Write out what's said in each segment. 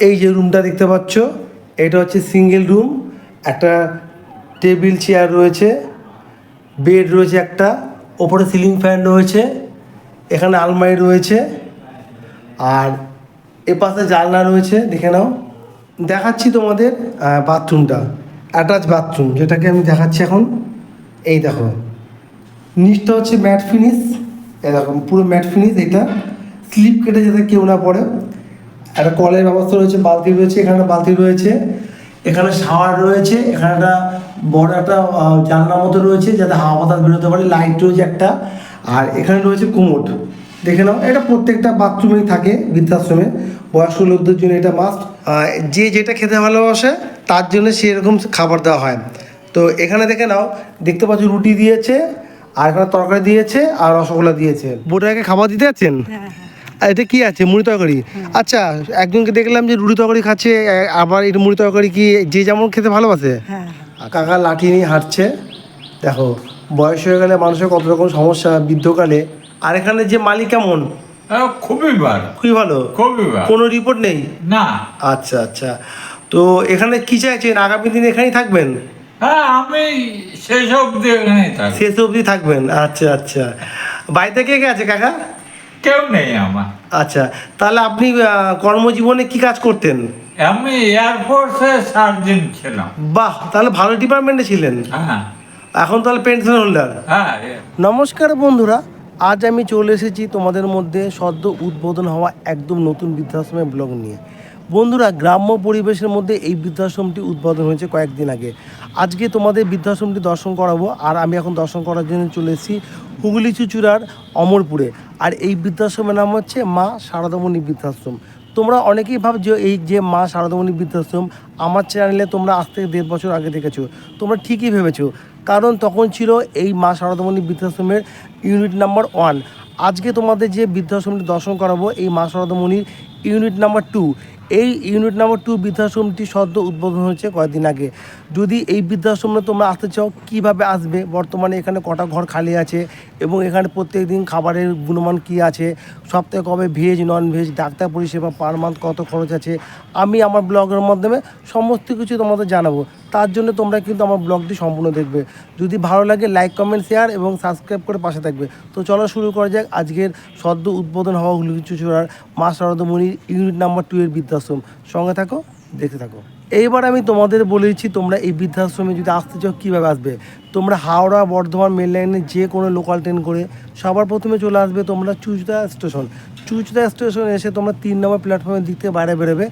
এই যে রুমটা দেখতে পাচ্ছ, এটা হচ্ছে সিঙ্গেল রুম। একটা টেবিল চেয়ার রয়েছে, বেড রয়েছে একটা, ওপরে সিলিং ফ্যান রয়েছে, এখানে আলমারি রয়েছে, আর এ পাশে জানলা রয়েছে। দেখে নাও, দেখাচ্ছি তোমাদের বাথরুমটা, অ্যাটাচ বাথরুম, যেটাকে আমি দেখাচ্ছি এখন। এই দেখো, নিচটা হচ্ছে ম্যাট ফিনিশ, এরকম পুরো ম্যাট ফিনিশ। এটা স্লিপ কেটে যাতে কেউ না পড়ে। একটা কলের ব্যবস্থা রয়েছে, বালতি রয়েছে, এখানে বালতি রয়েছে, এখানে শাওয়ার রয়েছে, এখানে একটা বড় একটা জানলার মতো রয়েছে যাতে হাওয়া বাতাস বেরোতে পারে, লাইট রয়েছে একটা, আর এখানে রয়েছে কোমোড। দেখে নাও, এটা প্রত্যেকটা বাথরুমেই থাকে বৃদ্ধাশ্রমে, বয়স্ক লোকদের জন্য এটা মাস্ট। যে যেটা খেতে ভালোবাসে তার জন্য সেরকম খাবার দেওয়া হয়। তো এখানে দেখে নাও, দেখতে পাচ্ছ রুটি দিয়েছে, আর এখানে তরকারি দিয়েছে, আর রসগোল্লা দিয়েছে। বোটাকে খাবার দিতে যাচ্ছেন? আর এটা কি আছে? মুড়ি তরকারি। আচ্ছা, একজনকে দেখলাম যে রুটি তরকারি খাচ্ছে, আবার এটা মুড়ি তরকারি কি যে যেমন খেতে ভালোবাসে? কাকা লাঠি নিয়ে হাঁটছে। দেখো, বয়স হয়ে গেলে মানুষের কত রকম সমস্যা বৃদ্ধকালে। আর এখানে যে মালিক কেমন? খুবই ভালো, খুবই ভালো, খুবই ভালো। কোনো রিপোর্ট নেই? না। আচ্ছা আচ্ছা, তো এখানে কি চাইছেন? আগামী দিন এখানেই থাকবেন? হ্যাঁ, আমি শেষ অবধি এখানেই থাকি। শেষ অবধি থাকবেন? আচ্ছা আচ্ছা। বাড়িতে কে কে আছে কাকা? কেউ নেই আমার। আচ্ছা, তাহলে আপনি কর্মজীবনে কি কাজ করতেন? আমি এয়ারফোর্সে সার্জেন্ট ছিলাম। বাহ, তাহলে ভালো ডিপার্টমেন্টে ছিলেন। হ্যাঁ এখন তাহলে পেনশন হোল্ডার। হ্যাঁ। নমস্কার বন্ধুরা, আজ আমি চলে এসেছি তোমাদের মধ্যে সদ্য উদ্বোধন হওয়া একদম নতুন বৃদ্ধাশ্রমের ব্লগ নিয়ে। বন্ধুরা, গ্রাম্য পরিবেশের মধ্যে এই বৃদ্ধাশ্রমটি উদ্বোধন হয়েছে কয়েকদিন আগে। আজকে তোমাদের বৃদ্ধাশ্রমটি দর্শন করাবো, আর আমি এখন দর্শন করার জন্য চলে এসেছি হুগলি চুঁচুড়ার অমরপুরে। আর এই বৃদ্ধাশ্রমের নাম হচ্ছে মা শারদামণি বৃদ্ধাশ্রম। তোমরা অনেকেই ভাবছো এই যে মা শারদামণি বৃদ্ধাশ্রম, আমার চ্যানেলে তোমরা আজ থেকে 1.5 বছর আগে দেখেছো। তোমরা ঠিকই ভেবেছো, কারণ তখন ছিল এই মা শারদামণি বৃদ্ধাশ্রমের ইউনিট নাম্বার 1। আজকে তোমাদের যে বৃদ্ধাশ্রমটি দর্শন করাবো, এই মা শারদামণির ইউনিট নাম্বার 2। এই ইউনিট নাম্বার 2 বৃদ্ধাশ্রমটি সদ্য উদ্বোধন হয়েছে কয়েকদিন আগে। যদি এই বৃদ্ধাশ্রমে তোমরা আসতে চাও, কীভাবে আসবে, বর্তমানে এখানে কটা ঘর খালি আছে, এবং এখানে প্রত্যেক দিন খাবারের গুণমান কী আছে, সপ্তাহে কবে ভেজ নন ভেজ, ডাক্তার পরিষেবা পার মান্থ কত খরচ আছে, আমি আমার ব্লগের মাধ্যমে সমস্ত কিছু তোমাদের জানাবো। তার জন্য তোমরা কিন্তু আমার ব্লগটি সম্পূর্ণ দেখবে। যদি ভালো লাগে লাইক কমেন্ট শেয়ার এবং সাবস্ক্রাইব করে পাশে থাকবে। তো চলো শুরু করা যাক আজকের সদ্য উদ্বোধন হওয়া হুগলি চুঁচুড়ার মা শারদামণির ইউনিট নাম্বার 2 এর বৃদ্ধাশ্রম। সঙ্গে থাকো, দেখতে থাকো। এইবার আমি তোমাদের বলে দিচ্ছি, তোমরা এই বৃদ্ধাশ্রমে যদি আসতে চাও কীভাবে আসবে। তোমরা হাওড়া বর্ধমান মেন লাইনে যে কোনো লোকাল ট্রেন করে সবার প্রথমে চলে আসবে তোমরা চুঁচুড়া স্টেশন। চুঁচুড়া স্টেশনে এসে তোমরা 3 নম্বর প্ল্যাটফর্মের দিক থেকে বাইরে বেরোবে।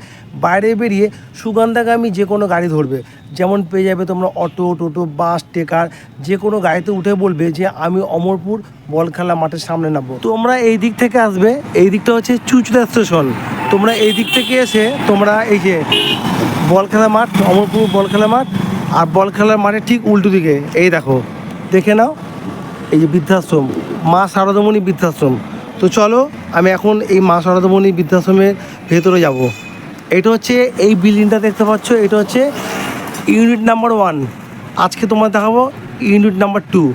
বাইরে বেরিয়ে সুগন্ধাগামী যে কোনো গাড়ি ধরবে, যেমন পেয়ে যাবে তোমরা অটো, টোটো, বাস, ট্রেকার, যে কোনো গাড়িতে উঠে বলবে যে আমি অমরপুর বলখেলা মাঠের সামনে নামবো। তোমরা এই দিক থেকে আসবে, এই দিকটা হচ্ছে চুঁচুড়া স্টেশন। তোমরা এই দিক থেকে এসে তোমরা এই যে বলখেলা মাঠ, অমরপুর বলখেলা মাঠ, আর বলখেলার মাঠের ঠিক উল্টো দিকে এই দেখো, দেখে নাও এই যে বৃদ্ধাশ্রম, মা শারদামণি বৃদ্ধাশ্রম। তো চলো, আমি এখন এই মা শারদামণি বৃদ্ধাশ্রমের ভেতরে যাব। এটা হচ্ছে এই বিল্ডিংটা দেখতে পাচ্ছ, এটা হচ্ছে ইউনিট নাম্বার 1। আজকে তোমার দেখাবো ইউনিট নাম্বার 2।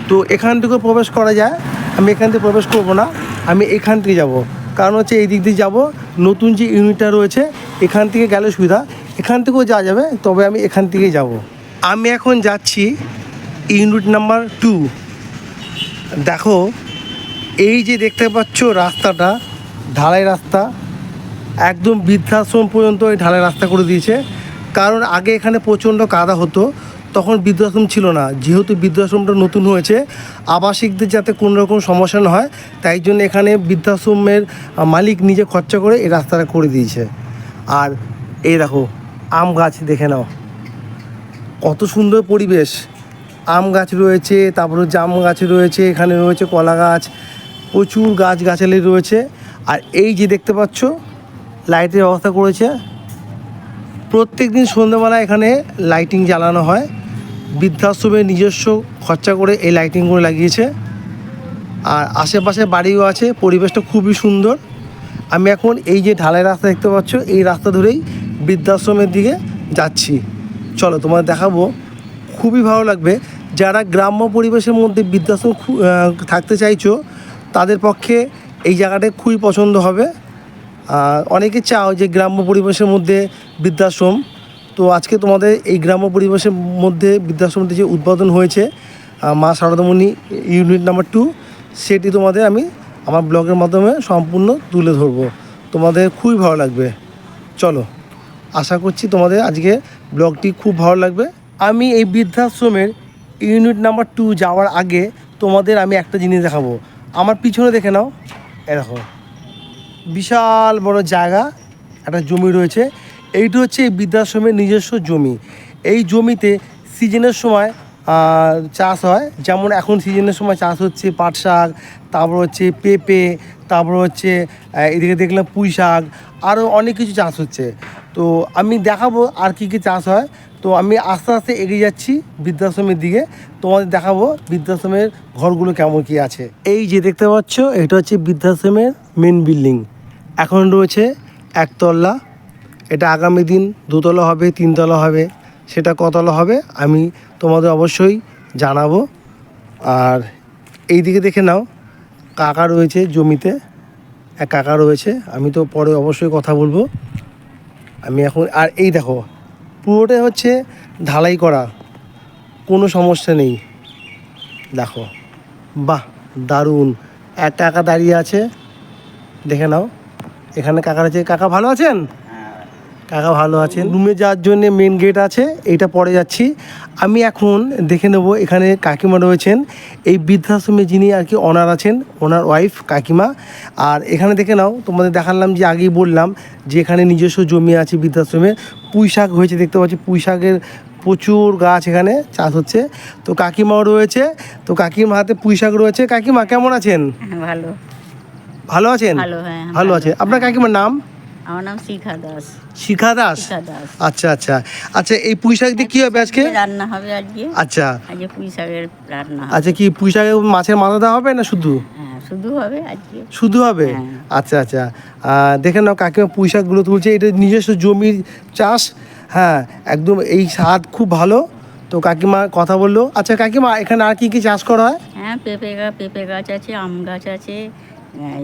তো এখান থেকে প্রবেশ করা যায়, আমি এখান থেকে প্রবেশ করবো না, আমি এখান থেকে যাব। কারণ হচ্ছে এই দিক দিয়ে যাবো, নতুন যে ইউনিটটা রয়েছে এখান থেকে গেলে সুবিধা, এখান থেকেও যাওয়া যাবে, তবে আমি এখান থেকেই যাব। আমি এখন যাচ্ছি ইউনিট নাম্বার 2। দেখো, এই যে দেখতে পাচ্ছ রাস্তাটা, ঢালাই রাস্তা, একদম বৃদ্ধাশ্রম পর্যন্ত এই ঢালাই রাস্তা করে দিয়েছে। কারণ আগে এখানে প্রচণ্ড কাদা হতো, তখন বৃদ্ধাশ্রম ছিল না। যেহেতু বৃদ্ধাশ্রমটা নতুন হয়েছে, আবাসিকদের যাতে কোনো রকম সমস্যা না হয়, তাই জন্য এখানে বৃদ্ধাশ্রমের মালিক নিজে খরচা করে এই রাস্তাটা করে দিয়েছে। আর এই দেখো আম গাছ, দেখে নাও কত সুন্দর পরিবেশ। আম গাছ রয়েছে, তারপরে জাম গাছ রয়েছে, এখানে রয়েছে কলা গাছ, প্রচুর গাছগাছালি রয়েছে। আর এই যে দেখতে পাচ্ছ লাইটের ব্যবস্থা করেছে, প্রত্যেক দিন সন্ধ্যাবেলা এখানে লাইটিং জ্বালানো হয়। বৃদ্ধাশ্রমের নিজস্ব খরচা করে এই লাইটিংগুলো লাগিয়েছে। আর আশেপাশে বাড়িও আছে, পরিবেশটা খুবই সুন্দর। আমি এখন এই যে ঢালাই রাস্তা দেখতে পাচ্ছ, এই রাস্তা ধরেই বৃদ্ধাশ্রমের দিকে যাচ্ছি। চলো তোমার দেখাবো, খুবই ভালো লাগবে। যারা গ্রাম্য পরিবেশের মধ্যে বৃদ্ধাশ্রম থাকতে চাইছো, তাদের পক্ষে এই জায়গাটা খুবই পছন্দ হবে। অনেকে চাও যে গ্রাম্য পরিবেশের মধ্যে বৃদ্ধাশ্রম, তো আজকে তোমাদের এই গ্রাম্য পরিবেশের মধ্যে বৃদ্ধাশ্রমটি যে উদ্বোধন হয়েছে মা শারদামণি ইউনিট নাম্বার 2, সেটি তোমাদের আমি আমার ব্লগের মাধ্যমে সম্পূর্ণ তুলে ধরবো। তোমাদের খুবই ভালো লাগবে। চলো, আশা করছি তোমাদের আজকে ব্লগটি খুব ভালো লাগবে। আমি এই বৃদ্ধাশ্রমের ইউনিট নাম্বার 2 যাওয়ার আগে তোমাদের আমি একটা জিনিস দেখাবো। আমার পিছনে দেখে নাও, এ দেখো বিশাল বড় জায়গা, একটা জমি রয়েছে। এইটা হচ্ছে এই বৃদ্ধাশ্রমের নিজস্ব জমি। এই জমিতে সিজনের সময় চাষ হয়, যেমন এখন সিজনের সময় চাষ হচ্ছে পাট শাক, তারপর হচ্ছে পেঁপে, তারপর হচ্ছে এদিকে দেখলাম পুঁই শাক, আরও অনেক কিছু চাষ হচ্ছে। তো আমি দেখাবো আর কী কী চাষ হয়। তো আমি আস্তে আস্তে এগিয়ে যাচ্ছি বৃদ্ধাশ্রমের দিকে, তোমাদের দেখাবো বৃদ্ধাশ্রমের ঘরগুলো কেমন কী আছে। এই যে দেখতে পাচ্ছ, এটা হচ্ছে বৃদ্ধাশ্রমের মেন বিল্ডিং। এখন রয়েছে একতলা, এটা আগামী দিন 2তলা হবে, 3তলা হবে, সেটা কতলা হবে আমি তোমাদের অবশ্যই জানাবো। আর এই দিকে দেখে নাও, কাকা রয়েছে জমিতে, এক কাকা রয়েছে, আমি তো পরে অবশ্যই কথা বলবো। আমি এখন আর এই দেখো পুরোটাই হচ্ছে ঢালাই করা, কোনো সমস্যা নেই। দেখো বাহ, দারুণ। এক কাকা দাঁড়িয়ে আছে, দেখে নাও। এখানে কাকার আছে। কাকা ভালো আছেন? কাকা ভালো আছেন। রুমে যাওয়ার জন্য মেন গেট আছে, এইটা পরে যাচ্ছি। আমি এখন দেখে নেব এখানে কাকিমা রয়েছেন, এই বৃদ্ধাশ্রমে যিনি আর কি অনার আছেন, ওনার ওয়াইফ কাকিমা। আর এখানে দেখে নাও, তোমাদের দেখালাম যে আগেই বললাম যে এখানে নিজস্ব জমি আছে বৃদ্ধাশ্রমে। পুঁই শাক হয়েছে, দেখতে পাচ্ছি পুঁই শাকের প্রচুর গাছ এখানে চাষ হচ্ছে। তো কাকিমাও রয়েছে, তো কাকিমার হাতে পুঁই শাক রয়েছে। কাকিমা কেমন আছেন? ভালো। ভালো আছেন? ভালো, হ্যাঁ, ভালো আছে। আপনার কাকিমার নাম? আমার নাম শিখা দাস। শিখা দাস। শিখা দাস। আচ্ছা আচ্ছা আচ্ছা, এই পুঁই শাক দিয়ে কী হবে আজকে? রান্না হবে আজকে। আচ্ছা আজকে পুঁই শাকের রান্না হবে। আচ্ছা, কি পুঁই শাকে মাছের মাথা দেওয়া হবে না শুধু? হ্যাঁ, শুধু হবে আজকে। শুধু হবে? হ্যাঁ। আচ্ছা আচ্ছা, দেখে নাও কাকিমা পুঁই শাকগুলো তুলছে, এটা নিজস্ব জমির চাষ। হ্যাঁ, একদম এই স্বাদ খুব ভালো। তো কাকিমা কথা বললো। আচ্ছা কাকিমা, এখানে আর কি কি চাষ করা হয়? হ্যাঁ, পেঁপে গাছ আছে, আম গাছ আছে,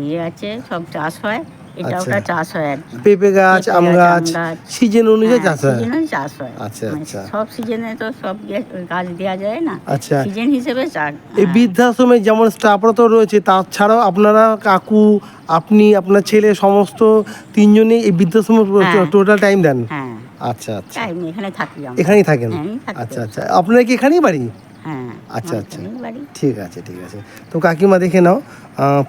ইয়ে আছে, সব চাষ হয়। এটা আচ্ছা। ওটা চাষ হয় আর কি। পেঁপে গাছ, আম গাছ, সিজন অনুযায়ী চাষ হয়? সিজনে চাষ হয়। আচ্ছা, মানে আচ্ছা। সব সিজনে তো সব গাছ দেওয়া যায় না। আচ্ছা। সিজন হিসেবে এই বৃদ্ধাশ্রমে যেমন স্টাফরা তো রয়েছে, তাছাড়াও আপনারা কাকু, আপনি, আপনার ছেলে, সমস্ত 3জনই এই বৃদ্ধাশ্রমে হ্যাঁ। টোটাল টাইম দেন? হ্যাঁ, আচ্ছা আচ্ছা, টাইম এখানে থাকি আমরা। এখানেই থাকেন? হ্যাঁ, থাকি। আচ্ছা আচ্ছা, আপনারা কি এখানেই বাড়ি? হ্যাঁ। আচ্ছা আমার আচ্ছা, এখানেই বাড়ি। ঠিক আছে ঠিক আছে। তো কাকিমা দেখে নাও,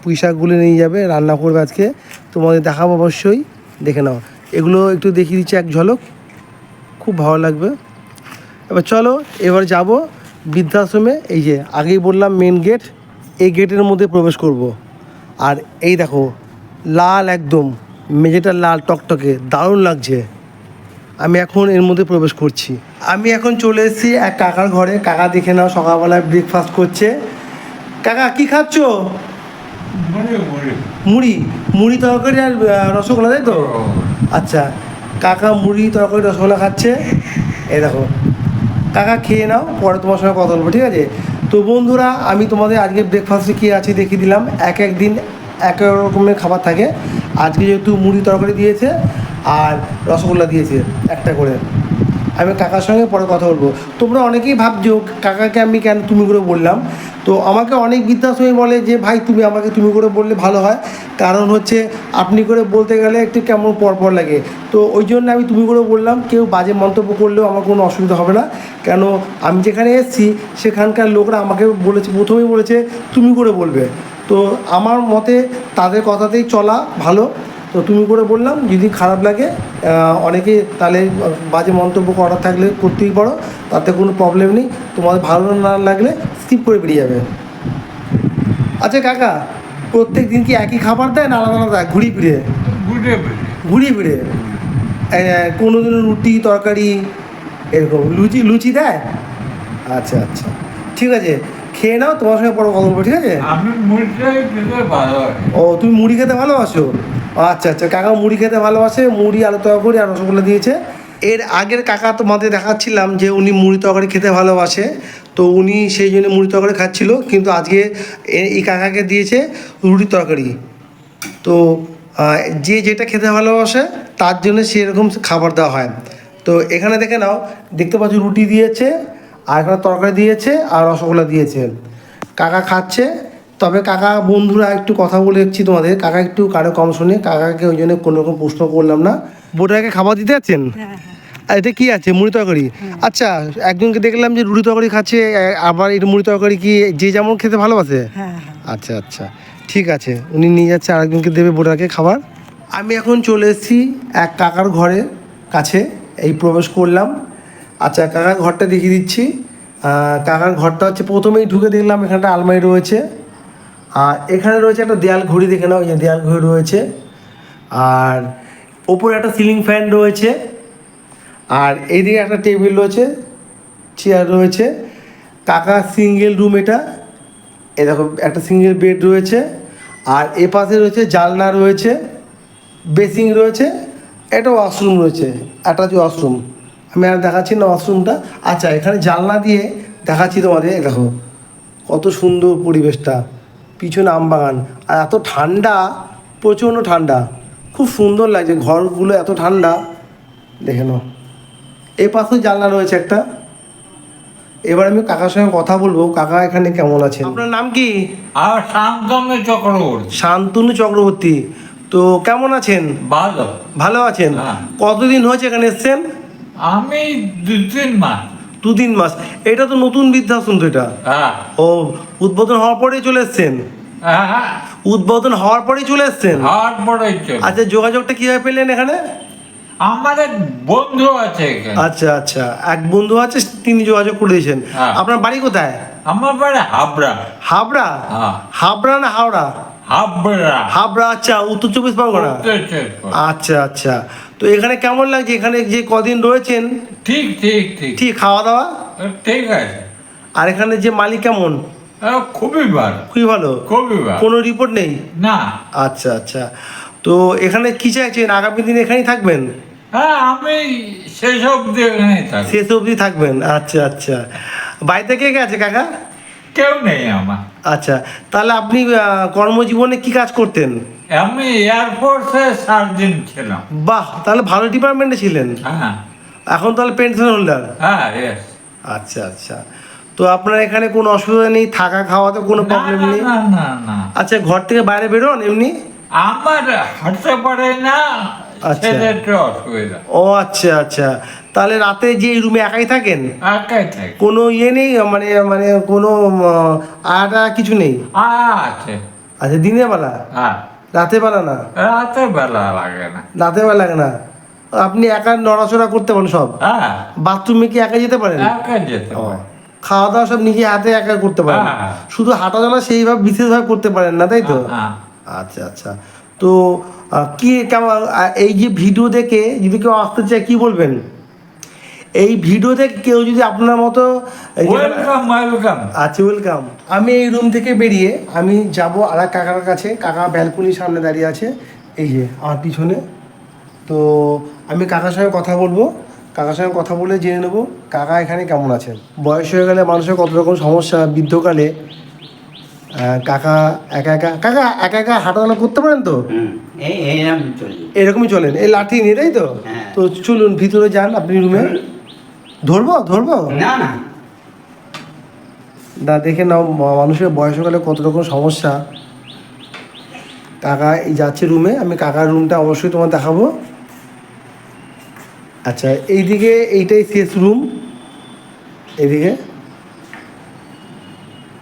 পুঁই শাকগুলো নিয়ে যাবে, রান্না করবে আজকে, তোমাদের দেখাবো অবশ্যই। দেখে নাও, এগুলো একটু দেখিয়ে দিচ্ছি এক ঝলক, খুব ভালো লাগবে। এবার চলো, এবার যাব বৃদ্ধাশ্রমে। এই যে আগেই বললাম মেন গেট, এই গেটের মধ্যে প্রবেশ করব। আর এই দেখো লাল, একদম মেঝেটা লাল টকটকে, দারুণ লাগছে। আমি এখন এর মধ্যে প্রবেশ করছি। আমি এখন চলে এসেছি এক কাকার ঘরে। কাকা দেখে নাও সকালবেলায় ব্রেকফাস্ট করছে। কাকা কি খাচ্ছ? মুড়ি। মুড়ি তরকারি আর রসগোল্লা, তাই তো? আচ্ছা, কাকা মুড়ি তরকারি রসগোল্লা খাচ্ছে। এই দেখো, কাকা খেয়ে নাও, পরে তোমার সঙ্গে কথা বলবো, ঠিক আছে? তো বন্ধুরা, আমি তোমাদের আজকে ব্রেকফাস্টে কী আছে দেখিয়ে দিলাম। এক এক দিন এক এক রকমের খাবার থাকে। আজকে যেহেতু মুড়ি তরকারি দিয়েছে আর রসগোল্লা দিয়েছে একটা করে। আমি কাকার সঙ্গে পরে কথা বলবো। তোমরা অনেকেই ভাবছো কাকাকে আমি কেন তুমি করে বললাম। তো আমাকে অনেক বৃদ্ধাশ্রমী বলে যে ভাই তুমি আমাকে তুমি করে বললে ভালো হয়, কারণ হচ্ছে আপনি করে বলতে গেলে একটু কেমন পরপর লাগে। তো ওই জন্য আমি তুমি করে বললাম। কেউ বাজে মন্তব্য করলেও আমার কোনো অসুবিধা হবে না, কেন আমি যেখানে এসেছি সেখানকার লোকরা আমাকে বলেছে, প্রথমেই বলেছে তুমি করে বলবে। তো আমার মতে তাদের কথাতেই চলা ভালো। তো তুমি করে বললাম, যদি খারাপ লাগে অনেকে তাহলে বাজে মন্তব্য করার থাকলে করতেই পারো, তাতে কোনো প্রবলেম নেই। তোমাদের ভালো না লাগলে স্কিপ করে বেরিয়ে যাবে। আচ্ছা কাকা, প্রত্যেক দিন কি একই খাবার দেয় না আলাদা আলাদা ঘুরিয়ে ফিরে? ঘুরিয়ে ফিরে কোনো দিন রুটি তরকারি এরকম, লুচি দেয়? আচ্ছা আচ্ছা, ঠিক আছে, খেয়ে নাও, তোমার সঙ্গে পরে কথা বলবো, ঠিক আছে? ও, তুমি মুড়ি খেতে ভালোবাসো? আচ্ছা আচ্ছা, কাকা মুড়ি খেতে ভালোবাসে, মুড়ি আলু তরকারি আর রসগোল্লা দিয়েছে। এর আগের কাকা তোমাদের দেখাচ্ছিলাম যে উনি মুড়ি তরকারি খেতে ভালোবাসে, তো উনি সেই জন্য মুড়ি তরকারি খাচ্ছিল। কিন্তু আজকে এই কাকাকে দিয়েছে রুটি তরকারি। তো যে যেটা খেতে ভালোবাসে তার জন্য সেরকম খাবার দেওয়া হয়। তো এখানে দেখে নাও, দেখতে পাচ্ছ রুটি দিয়েছে, আর এখানে তরকারি দিয়েছে, আর রসগোল্লা দিয়েছে। কাকা খাচ্ছে। তবে কাকা বন্ধুরা একটু কথা বলে দিচ্ছি তোমাদের, কাকা একটু কারো কম শুনে, কাকাকে ওই জন্য কোনো রকম প্রশ্ন করলাম না। বোটাকে খাবার দিতে যাচ্ছেন? আর এটা কি আছে? মুড়ি তরকারি। আচ্ছা, একজনকে দেখলাম যে রুটি তরকারি খাচ্ছে, আবার এটা মুড়ি তরকারি কি যে যেমন খেতে ভালোবাসে? আচ্ছা আচ্ছা, ঠিক আছে, উনি নিয়ে যাচ্ছে, আরেকজনকে দেবে বোটাকে খাবার। আমি এখন চলে এসেছি এক কাকার ঘরের কাছে, এই প্রবেশ করলাম। আচ্ছা, কাকার ঘরটা দেখিয়ে দিচ্ছি। কাকার ঘরটা হচ্ছে, প্রথমেই ঢুকে দেখলাম এখানটা আলমারি রয়েছে, আর এখানে রয়েছে একটা দেয়াল ঘড়ি, দেখে নাও, এই যে দেয়াল ঘড়ি রয়েছে, আর ওপরে একটা সিলিং ফ্যান রয়েছে, আর এইদিকে একটা টেবিল রয়েছে, চেয়ার রয়েছে। কাকা সিঙ্গেল রুম এটা, এই দেখো একটা সিঙ্গেল বেড রয়েছে, আর এ পাশে রয়েছে জানলা রয়েছে, বেসিং রয়েছে, একটা ওয়াশরুম রয়েছে, অ্যাটাচ ওয়াশরুম। আমি আর দেখাচ্ছি না ওয়াশরুমটা। আচ্ছা, এখানে জানলা দিয়ে দেখাচ্ছি তোমাদের, এই দেখো কত সুন্দর পরিবেশটা, পিছনে আম বাগান, আর এত ঠান্ডা, প্রচণ্ড ঠান্ডা, খুব সুন্দর লাগছে ঘরগুলো, এত ঠান্ডা। দেখে নাও, এ পাশেও জানলা রয়েছে একটা। এবার আমি কাকার সঙ্গে কথা বলবো, কাকা এখানে কেমন আছেন? আপনার নাম কি? আর শান্তনু চক্রবর্তী। শান্তনু চক্রবর্তী। তো কেমন আছেন? ভালো। ভালো আছেন? হ্যাঁ। কতদিন হয়েছে এখানে এসছেন? আমি 2-3 মাস। 2-3 মাস। এটা তো নতুন বৃদ্ধাশ্রম তো এটা? হ্যাঁ ও, উদ্বোধন হওয়ার পরেই চলে এসছেন? হ্যাঁ, উদ্বোধন হওয়ার পরেই চলে এসছেন? হওয়ার পরেই চলে। আচ্ছা, যোগাযোগটা কিভাবে পেলেন এখানে? আমার এক বন্ধু আছে এখানে। আচ্ছা আচ্ছা, এক বন্ধু আছে, তিনি যোগাযোগ করে দিয়েছেন। হ্যাঁ। আপনার বাড়ি কোথায়? আমার বাড়ি হাবড়া। হাবড়া? হ্যাঁ। হাবড়া না হাওড়া? হাবড়া। হাবড়া, আচ্ছা, উত্তর চব্বিশ পরগনা। আচ্ছা আচ্ছা, তো এখানে কেমন লাগছে? এখানে যে কদিন রয়েছেন? ঠিক ঠিক ঠিক ঠিক, খাওয়া দাওয়া? ঠিক আছে। আর এখানে যে মালিক কেমন? খুবই ভালো। খুবই ভালো? খুবই ভালো। কোনো রিপোর্ট নেই? না। আচ্ছা আচ্ছা, তো এখানে কি চাইছেন? আগামী দিন এখানেই থাকবেন? হ্যাঁ, আমি সেসব এখানেই থাকি। শেষ অবধি থাকবেন? আচ্ছা আচ্ছা, বাড়িতে কে কে আছে কাকা? কেউ নেই আমার। আচ্ছা, তাহলে আপনি কর্মজীবনে কি কাজ করতেন? আমি এয়ারফোর্সে সার্জেন্ট ছিলাম। বাহ, তাহলে ভালো ডিপার্টমেন্টে ছিলেন। হ্যাঁ এখন তাহলে পেনশন হোল্ডার? হ্যাঁ, yes। আচ্ছা আচ্ছা, তো আপনার এখানে কোনো অসুবিধা নেই, থাকা খাওয়াতে কোনো না প্রবলেম না নেই? না না না, আচ্ছা, ঘর থেকে বাইরে বেরোন এমনি? আমার হাঁটতে পারে না, আচ্ছা। সেটা একটু অসুবিধা। ও আচ্ছা আচ্ছা, তাহলে রাতে যে এই রুমে একাই থাকেন? একাই থাকি। কোনো ইয়ে নেই, মানে মানে কোনো আটা কিছু নেই? আছে। আচ্ছা, দিনের বেলা? হ্যাঁ, রাতে বেলা না? রাতে বেলা লাগে না। রাতে বেলা লাগে না? আপনি একা নড়াচড়া করতে পারেন সব? হ্যাঁ, বাথরুমে কি একা যেতে পারেন? একাই যেতে ও, পারে। খাওয়া দাওয়া সব নিজে হাতে একা করতে পারেন? হ্যাঁ। শুধু হাঁটা চলা সেইভাবে বিশেষভাবে করতে পারেন না, তাই তো? হ্যাঁ। আচ্ছা আচ্ছা, তো কি কেমন এই যে ভিডিও দেখে যদি কেউ আসতে চায় কি বলবেন? এই ভিডিও দেখে কেউ যদি আপনার মতো ওয়েলকাম ওয়েলকাম। আচ্ছা, ওয়েলকাম। আমি এই রুম থেকে বেরিয়ে আমি যাব আর এক কাকার কাছে। কাকা ব্যালকনির সামনে দাঁড়িয়ে আছে, এই যে আমার পিছনে। তো আমি কাকার সঙ্গে কথা বলবো, কাকার সঙ্গে কথা বলে জেনে নেবো কাকা এখানে কেমন আছেন। বয়স হয়ে গেলে মানুষের কত রকম সমস্যা, বৃদ্ধকালে কাকা একা একা, কাকা একা একা হাঁটাচলা করতে পারেন তো? এরকমই চলেন, এই লাঠি নিয়ে, তাই তো? হ্যাঁ। তো চলুন ভিতরে যান আপনি রুমে। ধরবো ধরবো না না, না, দেখে নাও মানুষের বয়সকালে কত রকম সমস্যা। কাকা এই যাচ্ছে রুমে, আমি কাকার রুমটা অবশ্যই তোমার দেখাবো। আচ্ছা, এইদিকে এইটাই শেষ রুম, এদিকে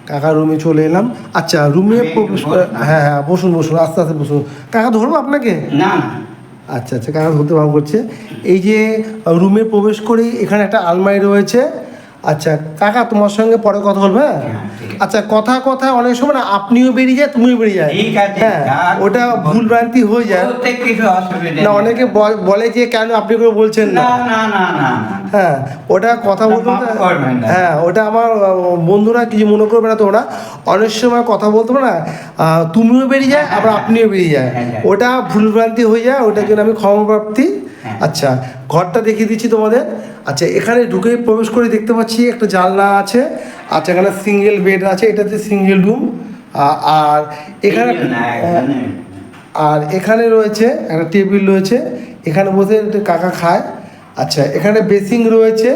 কাকার রুমে চলে এলাম। আচ্ছা, রুমে প্রবেশ করে, হ্যাঁ হ্যাঁ, বসুন বসুন, আস্তে আস্তে বসুন। কাকা ধরবো আপনাকে? না না, আচ্ছা আচ্ছা, কাকা ধরতে ভাব করছে। এই যে রুমে প্রবেশ করেই এখানে একটা আলমারি রয়েছে। আচ্ছা কাকা, তোমার সঙ্গে পরে কথা বলবো। হ্যাঁ, হ্যাঁ, ঠিক আছে। আচ্ছা, কথা কথা অনেক সময় না আপনিও বেরিয়ে যায়, তুমিও বেরিয়ে যায়। ঠিক আছে, হ্যাঁ, যা- ওটা ভুলভ্রান্তি হয়ে যায়। ওতে কিছু অসুবিধা না, নেই। অনেকে বলে যে কেন আপনি করে বলছেন না। না না না না, হ্যাঁ, ওটা কথা বলতে মাফ করবেন না। হ্যাঁ, ওটা আমার বন্ধুরা কিছু মনে করবে না তোমরা। অনেক সময় কথা বলতে পারো না, তুমিও বেরিয়ে যায়, আবার আপনিও বেরিয়ে যায়, হ্যাঁ। ওটা ভুলভ্রান্তি হয়ে যায়, ওটার জন্য আমি ক্ষমা প্রার্থী। হ্যাঁ। আচ্ছা, ঘরটা দেখিয়ে দিচ্ছি তোমাদের। আচ্ছা, এখানে ঢুকে প্রবেশ করে দেখতে পাচ্ছি একটা জানলা আছে। আচ্ছা, এখানে সিঙ্গেল বেড আছে, এটাতে সিঙ্গেল রুম। আর এখানে না, এখানে আর এখানে রয়েছে একটা টেবিল রয়েছে, এখানে বসে একটু কাকা খায়। আচ্ছা, এখানে বেসিং রয়েছে।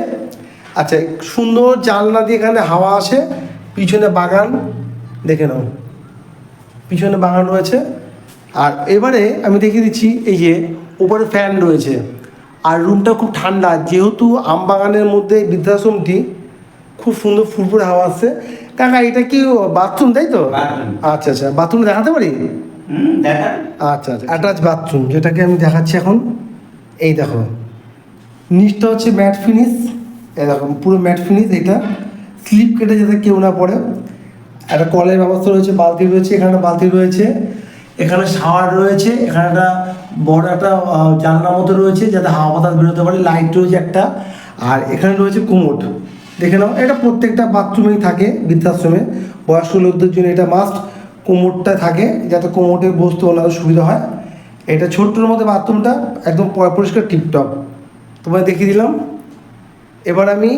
আচ্ছা, সুন্দর জানলা দিয়ে এখানে হাওয়া আসে। পিছনে বাগান, দেখে নাও, পিছনে বাগান রয়েছে। আর এবারে আমি দেখিয়ে দিচ্ছি, এই যে উপরে ফ্যান রয়েছে। আর রুমটা খুব ঠান্ডা, যেহেতু আম বাগানের মধ্যে এই বৃদ্ধাশ্রমটি, খুব সুন্দর ফুরফুরে হাওয়া আসছে। কাকা এটা কি বাথরুম, তাই তো? বাথরুম। আচ্ছা আচ্ছা, বাথরুম দেখাতে পারি? দেখা আচ্ছা আচ্ছা, অ্যাটাচ বাথরুম, যেটাকে আমি দেখাচ্ছি এখন। এই দেখো, নিচটা হচ্ছে ম্যাট ফিনিশ। এই দেখো পুরো ম্যাট ফিনিশ। এটা স্লিপ কেটে যাতে কেউ না পড়ে। একটা কলের ব্যবস্থা রয়েছে, বালতি রয়েছে, এখানে বালতি রয়েছে, এখানে শাওয়ার রয়েছে, এখানে একটা বড় একটা জানলার মতো রয়েছে যাতে হাওয়া বাতাস বেরোতে পারে। লাইট রয়েছে একটা। আর এখানে রয়েছে কোমোড, দেখে নাও। এটা প্রত্যেকটা বাথরুমেই থাকে বৃদ্ধাশ্রমে, বয়স্ক লোকদের জন্য এটা মাস্ট। কোমোডটা থাকে যাতে কোমোডে বসতে ওনাদের সুবিধা হয়। এটা ছোট্টর মধ্যে বাথরুমটা একদম পরিষ্কার টিপটপ, তোমায় দেখিয়ে দিলাম। এবার আমি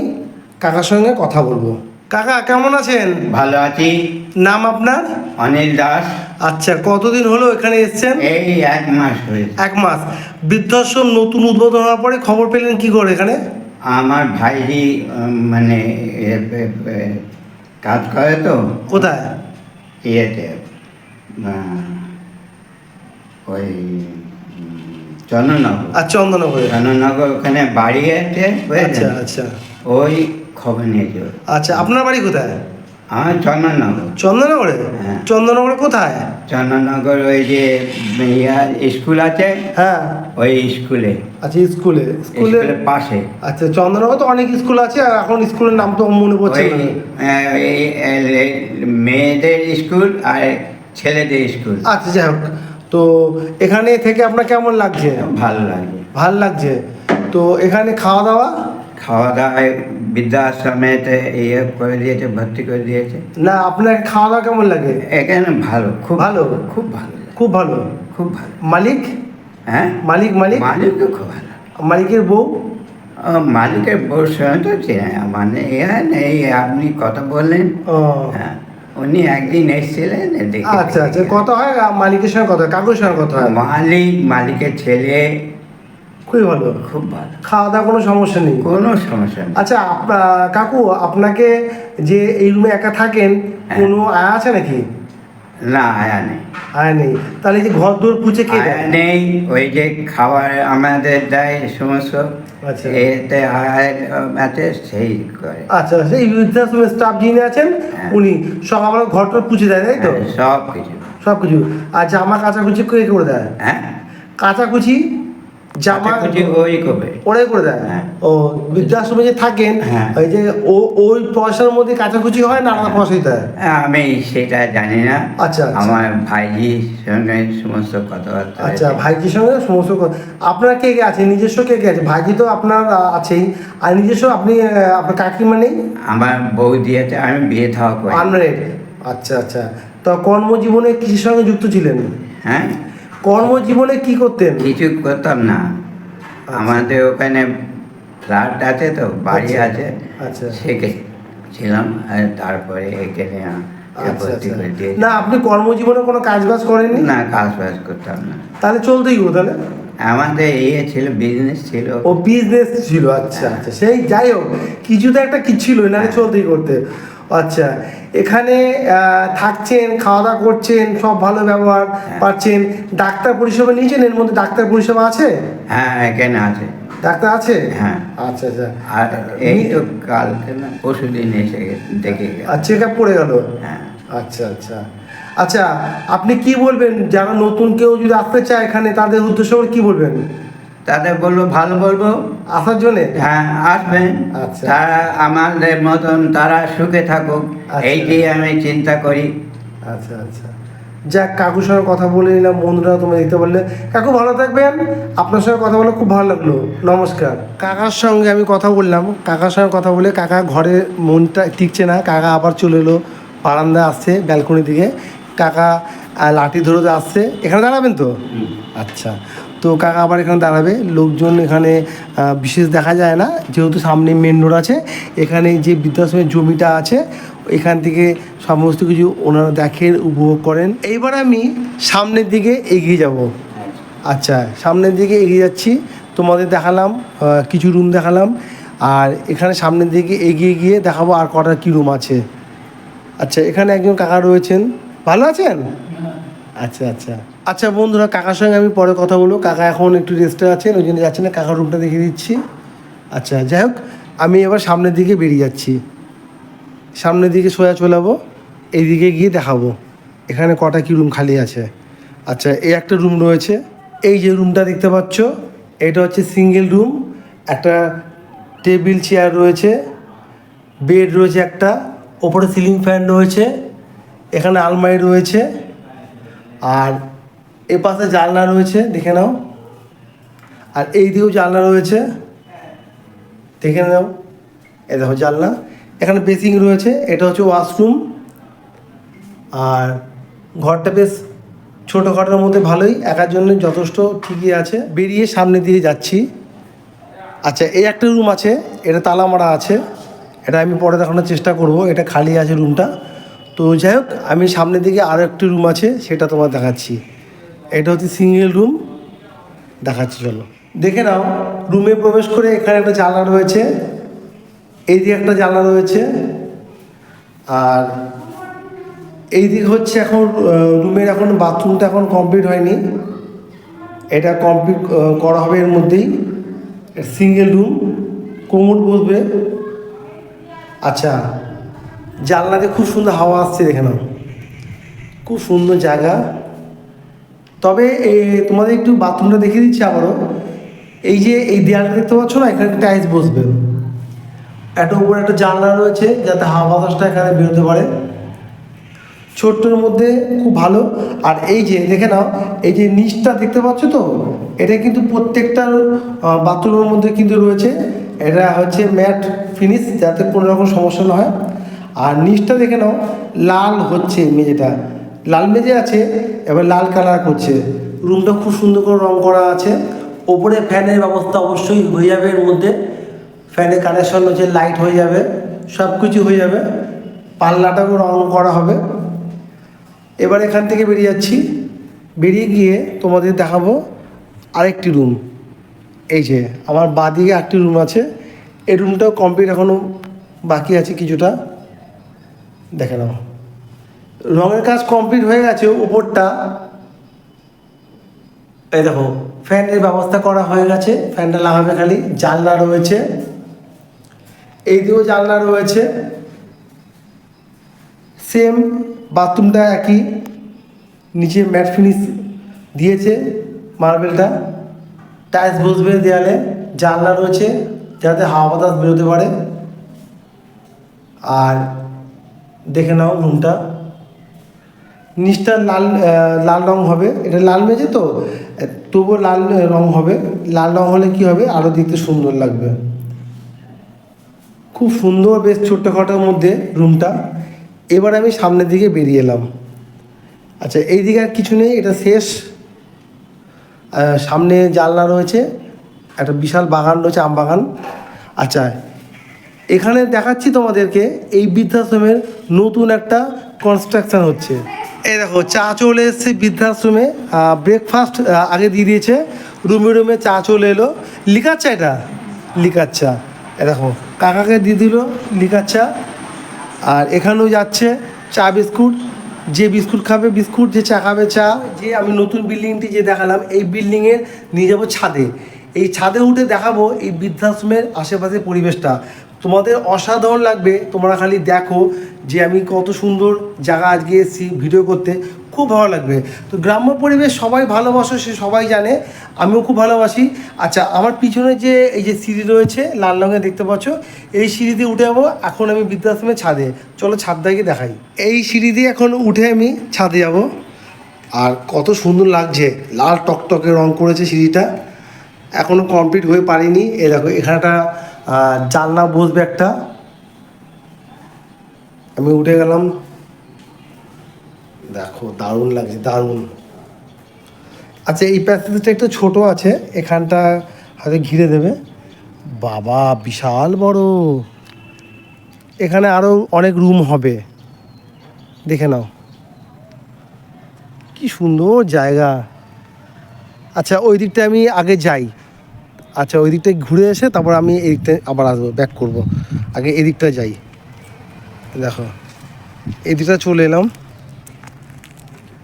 কাকার সঙ্গে কথা বলবো। কাকা কেমন আছেন? ভালো আছি। নাম আপনার? অনিল দাস। আচ্ছা, কতদিন হলো এখানে এসেছেন? এই 1 মাস হয়েছে। 1 মাস। বৃদ্ধাশ্রম নতুন উদ্বোধন হওয়ার পরে খবর পেলেন কি করে এখানে? আমার ভাইজি মানে কাজ করে তো কোথায়? ইয়েতে ওই চন্দননগর। আর চন্দননগরে। চন্দননগর ওখানে বাড়ি আছে, আচ্ছা বুঝলেন? আচ্ছা ওই খবর নিয়েছে। আচ্ছা, আপনার বাড়ি কোথায়? আমার চন্দননগর। চন্দননগরে? হ্যাঁ। চন্দননগরে কোথায়? চন্দননগর ওই যে স্কুল আছে, হ্যাঁ। ওই স্কুলে, আচ্ছা, স্কুলে। স্কুলে স্কুলের পাশে। আচ্ছা, চন্দননগর তো অনেক স্কুল আছে, আর এখন স্কুলের নাম তো মনে পড়ছে ওই না। এই মেয়েদের স্কুল আর ছেলেদের স্কুল। আচ্ছা, যাই হোক, তো এখানে থেকে আপনার কেমন লাগছে? ভালো লাগে। ভাল লাগছে। তো এখানে খাওয়া দাওয়া? খাওয়া দাওয়ায় বৃদ্ধাশ্রমেতে ইয়ে করে দিয়েছে, ভর্তি করে দিয়েছে। না, আপনার খাওয়া দাওয়া কেমন লাগে? এখানে ভালো, খুব ভালো? খুব ভালো, খুব ভালো। খুব ভালো। মালিক? হ্যাঁ, মালিক? মালিকও খুব ভালো। মালিকের বউ? মালিকের বউর সঙ্গে তো চেনা, মানে এই আপনি কথা বললেন। ও হ্যাঁ, উনি একদিন এসেছিলেন, দেখে আচ্ছা আচ্ছা, কত হয় মালিকের সঙ্গে কথা হয়, কাকুর সঙ্গে কথা হয়? মালিকের ছেলে খুবই ভালো। খুব ভালো, খাওয়া দাওয়া কোনো সমস্যা নেই? কোনো সমস্যা নেই। আচ্ছা, কাকু আপনাকে যে এই রুমে একা থাকেন, হ্যাঁ। কোনো আয়া আছে নাকি? না, আয়া নেই। আয়া নেই? তাহলে এই যে ঘর দৌড় পুছে কে দেয়? আয়া নেই, ওই যে খাবার আমাদের দেয় সমস্ত, আচ্ছা। এতে আয় আছে, সেই করে। আচ্ছা, সেই বৃদ্ধাশ্রমের স্টাফ যিনি আছেন, হ্যাঁ। উনি সকালবেলা ঘরটা পুছে দেয়, তাই তো? হ্যাঁ, সব কিছু। সব কিছু। আর জামা কাচাকুচি কে করে দেয়? হ্যাঁ, কাচাকুচি জামা কাচাকুচি ওই করবে। ওরাই করে দেয়? হ্যাঁ। ও, বৃদ্ধাশ্রমে যে থাকেন, হ্যাঁ। ওই যে ওই পয়সার মধ্যে কাচাকুচি হয় না আলাদা পয়সাই দেয়? আমি সেটা জানি না। আচ্ছা, আচ্ছা। আমার ভাইজির সঙ্গে সমস্ত কথাবার্তা আচ্ছা, হয়েছে। ভাইজির সঙ্গে সমস্ত আপনার কে কে আছে? নিজস্ব কে কে আছে? ভাইজি তো আপনার আছেই, আর নিজস্ব আপনি আপনার কাকিমা নেই? আমার বউ দিয়েছে, আমি বিয়ে থাওয়া করি। আনম্যারিড। আচ্ছা আচ্ছা, তো কর্মজীবনে কিসের সঙ্গে যুক্ত ছিলেন? হ্যাঁ, কর্মজীবনে কি করতেন? কিছু করতাম না। আমাদের ওখানে ফ্ল্যাট আছে তো, বাড়ি আচ্ছা, আছে, আচ্ছা। সেখানে ছিলাম। আর তারপরে এখানে আচ্ছা ভর্তি আচ্ছা, করে দিয়েছে। না আপনি কর্মজীবনে কোনো কাজ বাজ করেননি? না, কাজ বাজ করতাম না। তাহলে চলতেই গো তাহলে? আমাদের ছিল, বিজনেস ছিল। ও, বিজনেস ছিল। আচ্ছা আচ্ছা, সেই যাই হোক, কিছু তো একটা কি ছিল, নাহলে চলতেই করতে। আচ্ছা, এখানে থাকছেন, খাওয়া দাওয়া করছেন, সব ভালো ব্যবহার পাচ্ছেন। ডাক্তার পরিষেবা নিয়েছেন? এর মধ্যে ডাক্তার পরিষেবা আছে? হ্যাঁ, এখানে আছে। ডাক্তার আছে? হ্যাঁ। আচ্ছা আচ্ছা। আর এই তো কালকে না পরশু দিন এসে দেখে গেল। আর চেক আপ করে গেল? হ্যাঁ। আচ্ছা আচ্ছা। আচ্ছা, আপনি কি বলবেন যারা নতুন কেউ যদি আসতে চায় এখানে, তাদের উদ্দেশ্য করে কি বলবেন? তাদের বলবো, ভালো বলবো, আসার জন্যে? হ্যাঁ আসবেন। আচ্ছা। তারা আমাদের মতন তারা সুখে থাকুক, আচ্ছা। এইটাই আমি চিন্তা করি। আচ্ছা আচ্ছা, যাক, কাকুর সঙ্গে কথা বলে নিলাম, বন্ধুরা তোমরা দেখতে বললে। কাকু ভালো থাকবেন, আপনার সঙ্গে কথা বলে খুব ভালো লাগলো, নমস্কার। কাকার সঙ্গে আমি কথা বললাম, কাকার সঙ্গে কথা বলে কাকা ঘরে মনটা টিকছে না, কাকা আবার চলে এলো বারান্দায়, আসছে ব্যালকনি দিকে। কাকা লাঠি ধরে আসছে, এখানে দাঁড়াবেন তো? আচ্ছা, তো কাকা আবার এখানে দাঁড়াবে। লোকজন এখানে বিশেষ দেখা যায় না, যেহেতু সামনে মেন রোড আছে। এখানে যে বৃদ্ধাশ্রমের জমিটা আছে, এখান থেকে সমস্ত কিছু ওনারা দেখেন, উপভোগ করেন। এইবার আমি সামনের দিকে এগিয়ে যাব। আচ্ছা, সামনের দিকে এগিয়ে যাচ্ছি, তোমাদের দেখালাম কিছু রুম দেখালাম, আর এখানে সামনের দিকে এগিয়ে গিয়ে দেখাবো আর কটা কী রুম আছে। আচ্ছা, এখানে একজন কাকা রয়েছেন, ভালো আছেন? আচ্ছা আচ্ছা আচ্ছা বন্ধুরা, কাকার সঙ্গে আমি পরে কথা বলবো। কাকা এখন একটু রেস্টে আছেন, ওই জন্য যাচ্ছি না, কাকার রুমটা দেখিয়ে দিচ্ছি। আচ্ছা, যাই হোক, আমি এবার সামনের দিকে বেরিয়ে যাচ্ছি, সামনের দিকে সোজা চলে যাবো, এইদিকে গিয়ে দেখাবো এখানে কটা কী রুম খালি আছে। আচ্ছা, এই একটা রুম রয়েছে, এই যে রুমটা দেখতে পাচ্ছ, এটা হচ্ছে সিঙ্গেল রুম। একটা টেবিল চেয়ার রয়েছে, বেড রয়েছে একটা, ওপরে সিলিং ফ্যান রয়েছে, এখানে আলমারি রয়েছে, আর এ পাশে জানলা রয়েছে, দেখে নাও, আর এই দিকেও জানলা রয়েছে, দেখে নাও, এই দেখো জানলা। এখানে বেসিং রয়েছে, এটা হচ্ছে ওয়াশরুম। আর ঘরটা বেশ ছোটোখাটোর মধ্যে ভালোই, একার জন্য যথেষ্ট, ঠিকই আছে। বেরিয়ে সামনের দিকে যাচ্ছি। আচ্ছা, এই একটা রুম আছে, এটা তালা মারা আছে, এটা আমি পরে দেখানোর চেষ্টা করব, এটা খালি আছে রুমটা। তো যাই হোক, আমি সামনের দিকে আরও একটি রুম আছে, সেটা তোমার দেখাচ্ছি। এটা হচ্ছে সিঙ্গেল রুম, দেখাচ্ছি, চলো দেখে নাও। রুমে প্রবেশ করে এখানে একটা জানলা রয়েছে, এই দিকে একটা জানলা রয়েছে, আর এই দিক হচ্ছে এখন রুমের এখন বাথরুমটা এখন কমপ্লিট হয়নি, এটা কমপ্লিট করা হবে এর মধ্যেই। সিঙ্গেল রুম, কোমর বসবে। আচ্ছা, জানলাতে খুব সুন্দর হাওয়া আসছে, দেখে নাও, খুব সুন্দর জায়গা। তবে তোমাদের একটু বাথরুমটা দেখিয়ে দিচ্ছি আবারও। এই যে এই দেয়ালটা দেখতে পাচ্ছ না, এখানে টাইলস বসবে, একটা উপরে একটা জানলা রয়েছে যাতে হাওয়া বাতাসটা এখানে বেরোতে পারে, ছোট্টর মধ্যে খুব ভালো। আর এই যে দেখে নাও, এই যে নিচটা দেখতে পাচ্ছ তো, এটা কিন্তু প্রত্যেকটা বাথরুমের মধ্যে কিন্তু রয়েছে, এটা হচ্ছে ম্যাট ফিনিশ, যাতে কোনো রকম সমস্যা না হয়। আর নিচটা দেখে নাও, লাল হচ্ছে মেঝেটা, লাল মেঝে আছে, এবার লাল কালার করছে। রুমটা খুব সুন্দর করে রং করা আছে, ওপরে ফ্যানের ব্যবস্থা অবশ্যই হয়ে যাবে, এর মধ্যে ফ্যানের কানেকশন হচ্ছে, লাইট হয়ে যাবে, সব কিছু হয়ে যাবে, পাল্লাটাও রং করা হবে। এবার এখান থেকে বেরিয়ে যাচ্ছি, বেরিয়ে গিয়ে তোমাদের দেখাবো আরেকটি রুম। এই যে আমার বাঁদিকে একটি রুম আছে, এই রুমটাও কমপ্লিট এখনও বাকি আছে কিছুটা, দেখে নাও, রঙের কাজ কমপ্লিট হয়ে গেছে উপরটা। এই দেখো, ফ্যানের ব্যবস্থা করা হয়ে গেছে, ফ্যানটা লাগাবে খালি। জানলা রয়েছে, এই দিকেও জানলা রয়েছে, সেম বাথরুমটা একই, নিচে ম্যাট ফিনিশ দিয়েছে, মার্বেলটা, টাইলস বসবে দেয়ালে, জানলা রয়েছে যাতে হাওয়া বাতাস বেরোতে পারে। আর দেখে নাও রুমটা, নিচটা লাল লাল রং হবে, এটা লাল মেঝে তো, তবুও লাল রং হবে, লাল রং হলে কি হবে, আরও দেখতে সুন্দর লাগবে। খুব সুন্দর, বেশ ছোট্টখাটোর মধ্যে রুমটা। এবার আমি সামনের দিকে বেরিয়ে এলাম। আচ্ছা, এই দিকে আর কিছু নেই, এটা শেষ। সামনে জানলা রয়েছে, একটা বিশাল বাগান রয়েছে, আম বাগান। আচ্ছা, এখানে দেখাচ্ছি তোমাদেরকে, এই বৃদ্ধাশ্রমের নতুন একটা কনস্ট্রাকশান হচ্ছে। এই দেখো, চা চলে এসছে বৃদ্ধাশ্রমে, ব্রেকফাস্ট আগে দিয়ে দিয়েছে, রুমে রুমে চা চলে এলো। লিকার চা, এটা লিকার চা, এ দেখো কাকাকে দিয়ে দিল লিকার চা। আর এখানেও যাচ্ছে চা বিস্কুট, যে বিস্কুট খাবে বিস্কুট, যে চা খাবে চা। যে আমি নতুন বিল্ডিংটি যে দেখালাম, এই বিল্ডিংয়ের নিয়ে যাবো ছাদে, এই ছাদে উঠে দেখাবো এই বৃদ্ধাশ্রমের আশেপাশের পরিবেশটা, তোমাদের অসাধারণ লাগবে। তোমরা খালি দেখো যে আমি কত সুন্দর জায়গা আজকে এসেছি ভিডিও করতে, খুব ভালো লাগবে। তো গ্রাম্য পরিবেশ সবাই ভালোবাসো, সে সবাই জানে, আমিও খুব ভালোবাসি। আচ্ছা, আমার পিছনে যে এই যে সিঁড়ি রয়েছে লাল রঙের দেখতে পাচ্ছ, এই সিঁড়ি দিয়ে উঠে যাবো এখন আমি বৃদ্ধাশ্রমের ছাদে। চলো ছাদটাকে দেখাই। এই সিঁড়ি দিয়ে এখন উঠে আমি ছাদে যাব, আর কত সুন্দর লাগছে, লাল টকটকে রং করেছে সিঁড়িটা, এখনও কমপ্লিট হয়ে পারিনি। এ দেখো, এখানে একটা জানলা বসবে একটা, আমি উঠে গেলাম, দেখো দারুণ লাগছে, দারুণ। আচ্ছা, এই প্যাসেজটা একটু ছোট আছে, এখানটা হয়তো ঘিরে দেবে। বাবা, বিশাল বড়, এখানে আরও অনেক রুম হবে, দেখে নাও কি সুন্দর জায়গা। আচ্ছা ওই দিকটা আমি আগে যাই, আচ্ছা ওই দিকটায় ঘুরে এসে তারপর আমি এই দিকটায় আবার আসবো, ব্যাক করব। আগে এদিকটা যাই, দেখো এদিকটা চলে এলাম,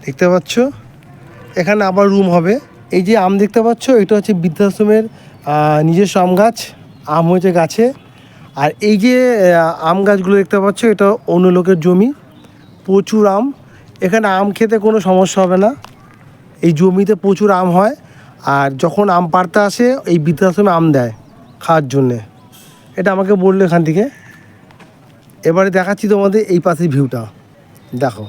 দেখতে পাচ্ছ এখানে আবার রুম হবে। এই যে আম দেখতে পাচ্ছ, এটা হচ্ছে বৃদ্ধাশ্রমের নিজস্ব আম গাছ, আম হয়েছে গাছে। আর এই যে আম গাছগুলো দেখতে পাচ্ছ, এটা অন্য লোকের জমি, প্রচুর আম। এখানে আম খেতে কোনো সমস্যা হবে না, এই জমিতে প্রচুর আম হয়। আর যখন আম পাড়তে আসে এই বৃদ্ধাশ্রমে আম দেয় খাওয়ার জন্যে, এটা আমাকে বললো এখান থেকে। এবারে দেখাচ্ছি তোমাদের এই পাশের ভিউটা, দেখো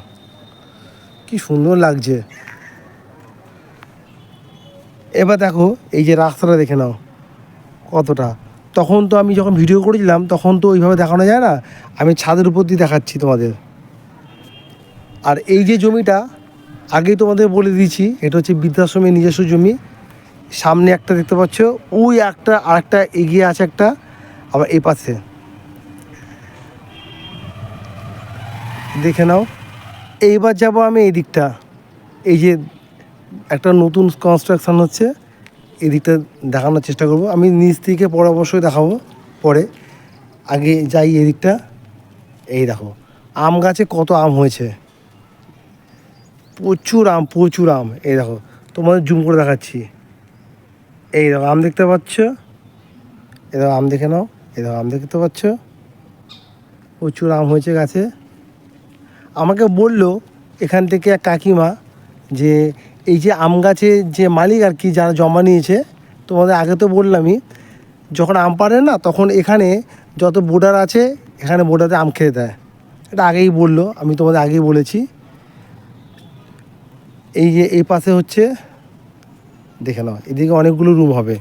কি সুন্দর লাগছে। এবার দেখো এই যে রাস্তাটা দেখে নাও কতটা, তখন তো আমি যখন ভিডিও করেছিলাম তখন তো ওইভাবে দেখানো যায় না, আমি ছাদের উপর দিয়ে দেখাচ্ছি তোমাদের। আর এই যে জমিটা আগেই তোমাদের বলে দিয়েছি, এটা হচ্ছে বৃদ্ধাশ্রমের নিজস্ব জমি। সামনে একটা দেখতে পাচ্ছ, ওই একটা আরেকটা এগিয়ে আছে একটা, আবার এই পাশে দেখে নাও। এইবার যাব আমি এই দিকটা, এই যে একটা নতুন কনস্ট্রাকশান হচ্ছে, এই দিকটা দেখানোর চেষ্টা করব। আমি নিচ থেকে পরে অবশ্যই দেখাবো পরে, আগে যাই এই দিকটা। এই দেখো আম গাছে কত আম হয়েছে, প্রচুর আম প্রচুর আম। এই দেখো তোমাদের জুম করে দেখাচ্ছি, এই দেখো আম দেখতে পাচ্ছ, এই দেখো আম দেখে নাও, এই দেখো আম দেখতে পাচ্ছ, প্রচুর আম হয়েছে গাছে। আমাকে বললো এখান থেকে এক কাকিমা যে এই যে আম গাছের যে মালিক আর কি, যারা জমা নিয়েছে, তোমাদের আগে তো বললামই, যখন আম পাড়ে না তখন এখানে যত বোর্ডার আছে এখানে বোর্ডারে আম খেতে দেয়, এটা আগেই বললো, আমি তোমাদের আগেই বলেছি। এই যে এই পাশে হচ্ছে, দেখে নাও এদিকে অনেকগুলো রুম হবে,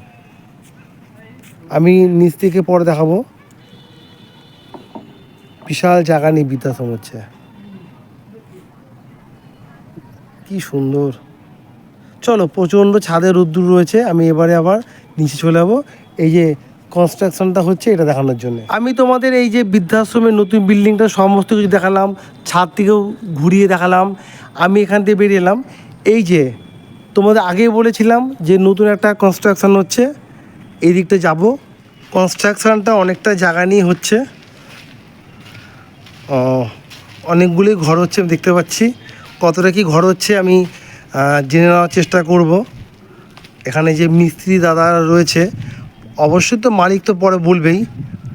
আমি নিচ থেকে পরে দেখাবো। বিশাল জায়গা নিয়ে বৃদ্ধাশ্রম হচ্ছে, কি সুন্দর। চলো প্রচণ্ড ছাদের রোদ্দুর রয়েছে, আমি এবারে আবার নিচে চলে যাবো, এই যে কনস্ট্রাকশনটা হচ্ছে এটা দেখানোর জন্য। আমি তোমাদের এই যে বৃদ্ধাশ্রমের নতুন বিল্ডিংটা সমস্ত কিছু দেখালাম, ছাদ থেকেও ঘুরিয়ে দেখালাম। আমি এখান থেকে বেরিয়ে এলাম, এই যে তোমাদের আগেই বলেছিলাম যে নতুন একটা কনস্ট্রাকশান হচ্ছে, এই দিকটা যাব। কনস্ট্রাকশানটা অনেকটা জায়গা নিয়ে হচ্ছে, অনেকগুলি ঘর হচ্ছে, আমি দেখতে পাচ্ছি। কতটা কি ঘর হচ্ছে আমি জেনে নেওয়ার চেষ্টা করব। এখানে যে মিস্ত্রি দাদা রয়েছে, অবশ্যই তো মালিক তো পরে বলবেই,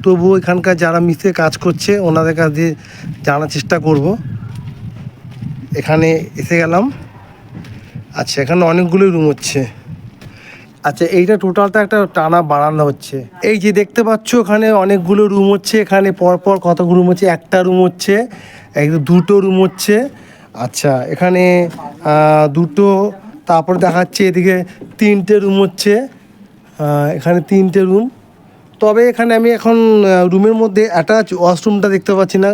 তবুও এখানকার যারা মিস্ত্রি কাজ করছে ওনাদের কাছ দিয়ে জানার চেষ্টা করব। এখানে এসে গেলাম, আচ্ছা এখানে অনেকগুলোই রুম হচ্ছে। আচ্ছা এইটা টোটালটা একটা টানা বারান্দা হচ্ছে, এই যে দেখতে পাচ্ছ এখানে অনেকগুলো রুম হচ্ছে, এখানে পরপর কতগুলো রুম হচ্ছে, একটা রুম হচ্ছে, দুটো রুম হচ্ছে। আচ্ছা এখানে দুটো, তারপর দেখাচ্ছে এদিকে তিনটে রুম হচ্ছে, এখানে তিনটে রুম। তবে এখানে আমি এখন রুমের মধ্যে অ্যাটাচ ওয়াশরুমটা দেখতে পাচ্ছি না,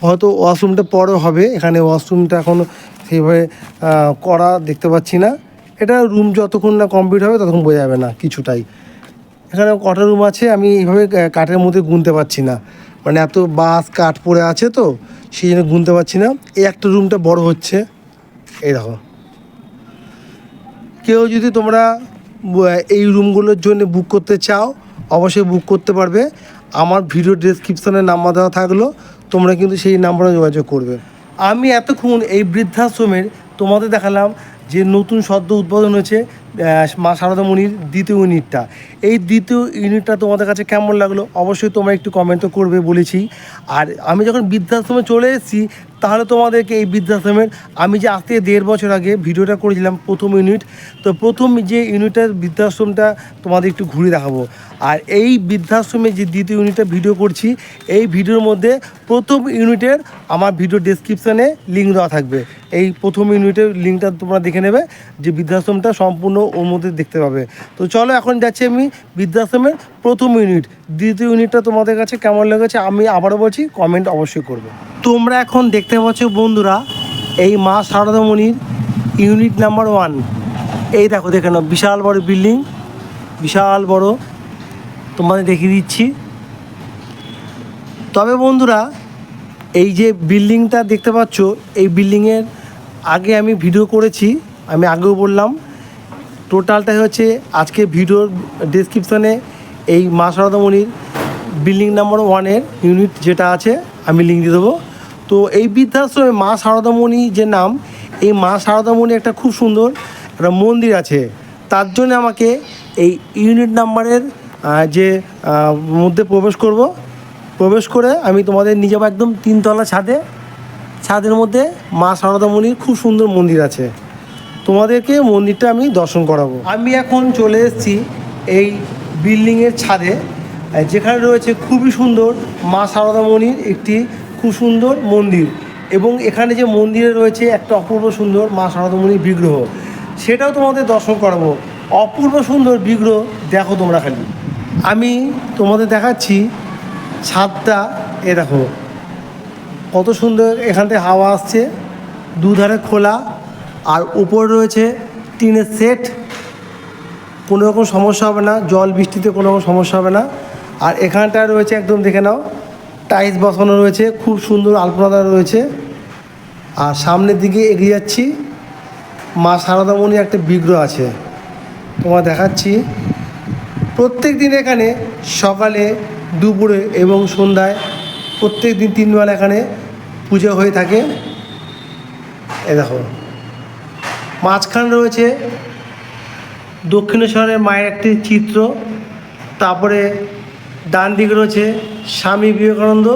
হয়তো ওয়াশরুমটা পরে হবে, এখানে ওয়াশরুমটা এখন সেইভাবে করা দেখতে পাচ্ছি না। এটা রুম যতক্ষণ না কমপ্লিট হবে ততক্ষণ বোঝা যাবে না কিছুটাই। এখানে কটা রুম আছে আমি এইভাবে কাঠের মধ্যে গুনতে পারছি না, মানে এত বাঁশ কাঠ পড়ে আছে তো সেই জন্য গুনতে পারছি না। এই একটা রুমটা বড় হচ্ছে, এই দেখো। কেউ যদি তোমরা এই রুমগুলোর জন্য বুক করতে চাও অবশ্যই বুক করতে পারবে, আমার ভিডিও ডেসক্রিপশানে নাম্বার দেওয়া থাকলো, তোমরা কিন্তু সেই নাম্বারে যোগাযোগ করবে। আমি এতক্ষণ এই বৃদ্ধাশ্রমের তোমাদের দেখালাম যে নতুন সদ্য উদ্বোধন হয়েছে মা শারদামণির দ্বিতীয় ইউনিটটা। এই দ্বিতীয় ইউনিটটা তোমাদের কাছে কেমন লাগলো অবশ্যই তোমরা একটু কমেন্ট তো করবে বলেছি। আর আমি যখন বৃদ্ধাশ্রমে চলে এসেছি তাহলে তোমাদেরকে এই বৃদ্ধাশ্রমের, আমি যে আজ থেকে 1.5 বছর আগে ভিডিওটা করেছিলাম প্রথম ইউনিট, তো প্রথম যে ইউনিটের বৃদ্ধাশ্রমটা তোমাদের একটু ঘুরে দেখাবো। আর এই বৃদ্ধাশ্রমে যে দ্বিতীয় ইউনিটটা ভিডিও করছি, এই ভিডিওর মধ্যে প্রথম ইউনিটের আমার ভিডিও ডেসক্রিপশানে লিঙ্ক দেওয়া থাকবে, এই প্রথম ইউনিটের লিঙ্কটা তোমরা দেখে নেবে, যে বৃদ্ধাশ্রমটা সম্পূর্ণ ওর মধ্যে দেখতে পাবে। তো চলো এখন যাচ্ছি আমি বৃদ্ধাশ্রমের প্রথম ইউনিট, দ্বিতীয় ইউনিটটা তোমাদের কাছে কেমন লেগেছে আমি আবারও বলছি কমেন্ট অবশ্যই করবে। তোমরা এখন দেখতে পাচ্ছ বন্ধুরা এই মা শারদামণির ইউনিট নাম্বার 1, এই দেখো দেখে নাও বিশাল বড় বিল্ডিং, বিশাল বড়, তোমাদের দেখিয়ে দিচ্ছি। তবে বন্ধুরা, এই যে বিল্ডিংটা দেখতে পাচ্ছ, এই বিল্ডিংয়ের আগে আমি ভিডিও করেছি, আমি আগেও বললাম। টোটালটাই হচ্ছে আজকে ভিডিওর ডেসক্রিপশানে এই মা সারদামণির বিল্ডিং নাম্বার 1-এর ইউনিট যেটা আছে আমি লিঙ্ক দিয়ে দেবো। তো এই বৃদ্ধাশ্রমে মা সারদামণি যে নাম, এই মা সারদামণি একটা খুব সুন্দর একটা মন্দির আছে। তার জন্য আমাকে এই ইউনিট নাম্বারের যে মধ্যে প্রবেশ করে আমি তোমাদের নিয়ে যাবো একদম 3তলা ছাদের মধ্যে মা সারদামণির খুব সুন্দর মন্দির আছে। তোমাদেরকে মন্দিরটা আমি দর্শন করাবো। আমি এখন চলে এসেছি এই বিল্ডিংয়ের ছাদে, যেখানে রয়েছে খুবই সুন্দর মা সারদামণির একটি খুব সুন্দর মন্দির, এবং এখানে যে মন্দিরে রয়েছে একটা অপূর্ব সুন্দর মা সারদামণির বিগ্রহ, সেটাও তোমাদের দর্শন করাবো। অপূর্ব সুন্দর বিগ্রহ দেখো তোমরা খালি। আমি তোমাদের দেখাচ্ছি ছাদটা, এ দেখো কত সুন্দর, এখান থেকে হাওয়া আসছে, দুধারে খোলা, আর উপরে রয়েছে টিনের সেট, কোনো রকম সমস্যা হবে না, জল বৃষ্টিতে কোনো রকম সমস্যা হবে না। আর এখানটা রয়েছে একদম দেখে নাও টাইলস বসানো রয়েছে, খুব সুন্দর আলপনা রয়েছে। আর সামনের দিকে এগিয়ে যাচ্ছি, মা সারদামণির একটা বিগ্রহ আছে, তোমার দেখাচ্ছি। প্রত্যেক দিন এখানে সকালে, দুপুরে এবং সন্ধ্যায় প্রত্যেক দিন 3 বেলা এখানে পুজো হয়ে থাকে। এ দেখো মাঝখানে রয়েছে দক্ষিণেশ্বরের মায়ের একটি চিত্র, তারপরে ডান দিকে রয়েছে স্বামী বিবেকানন্দ,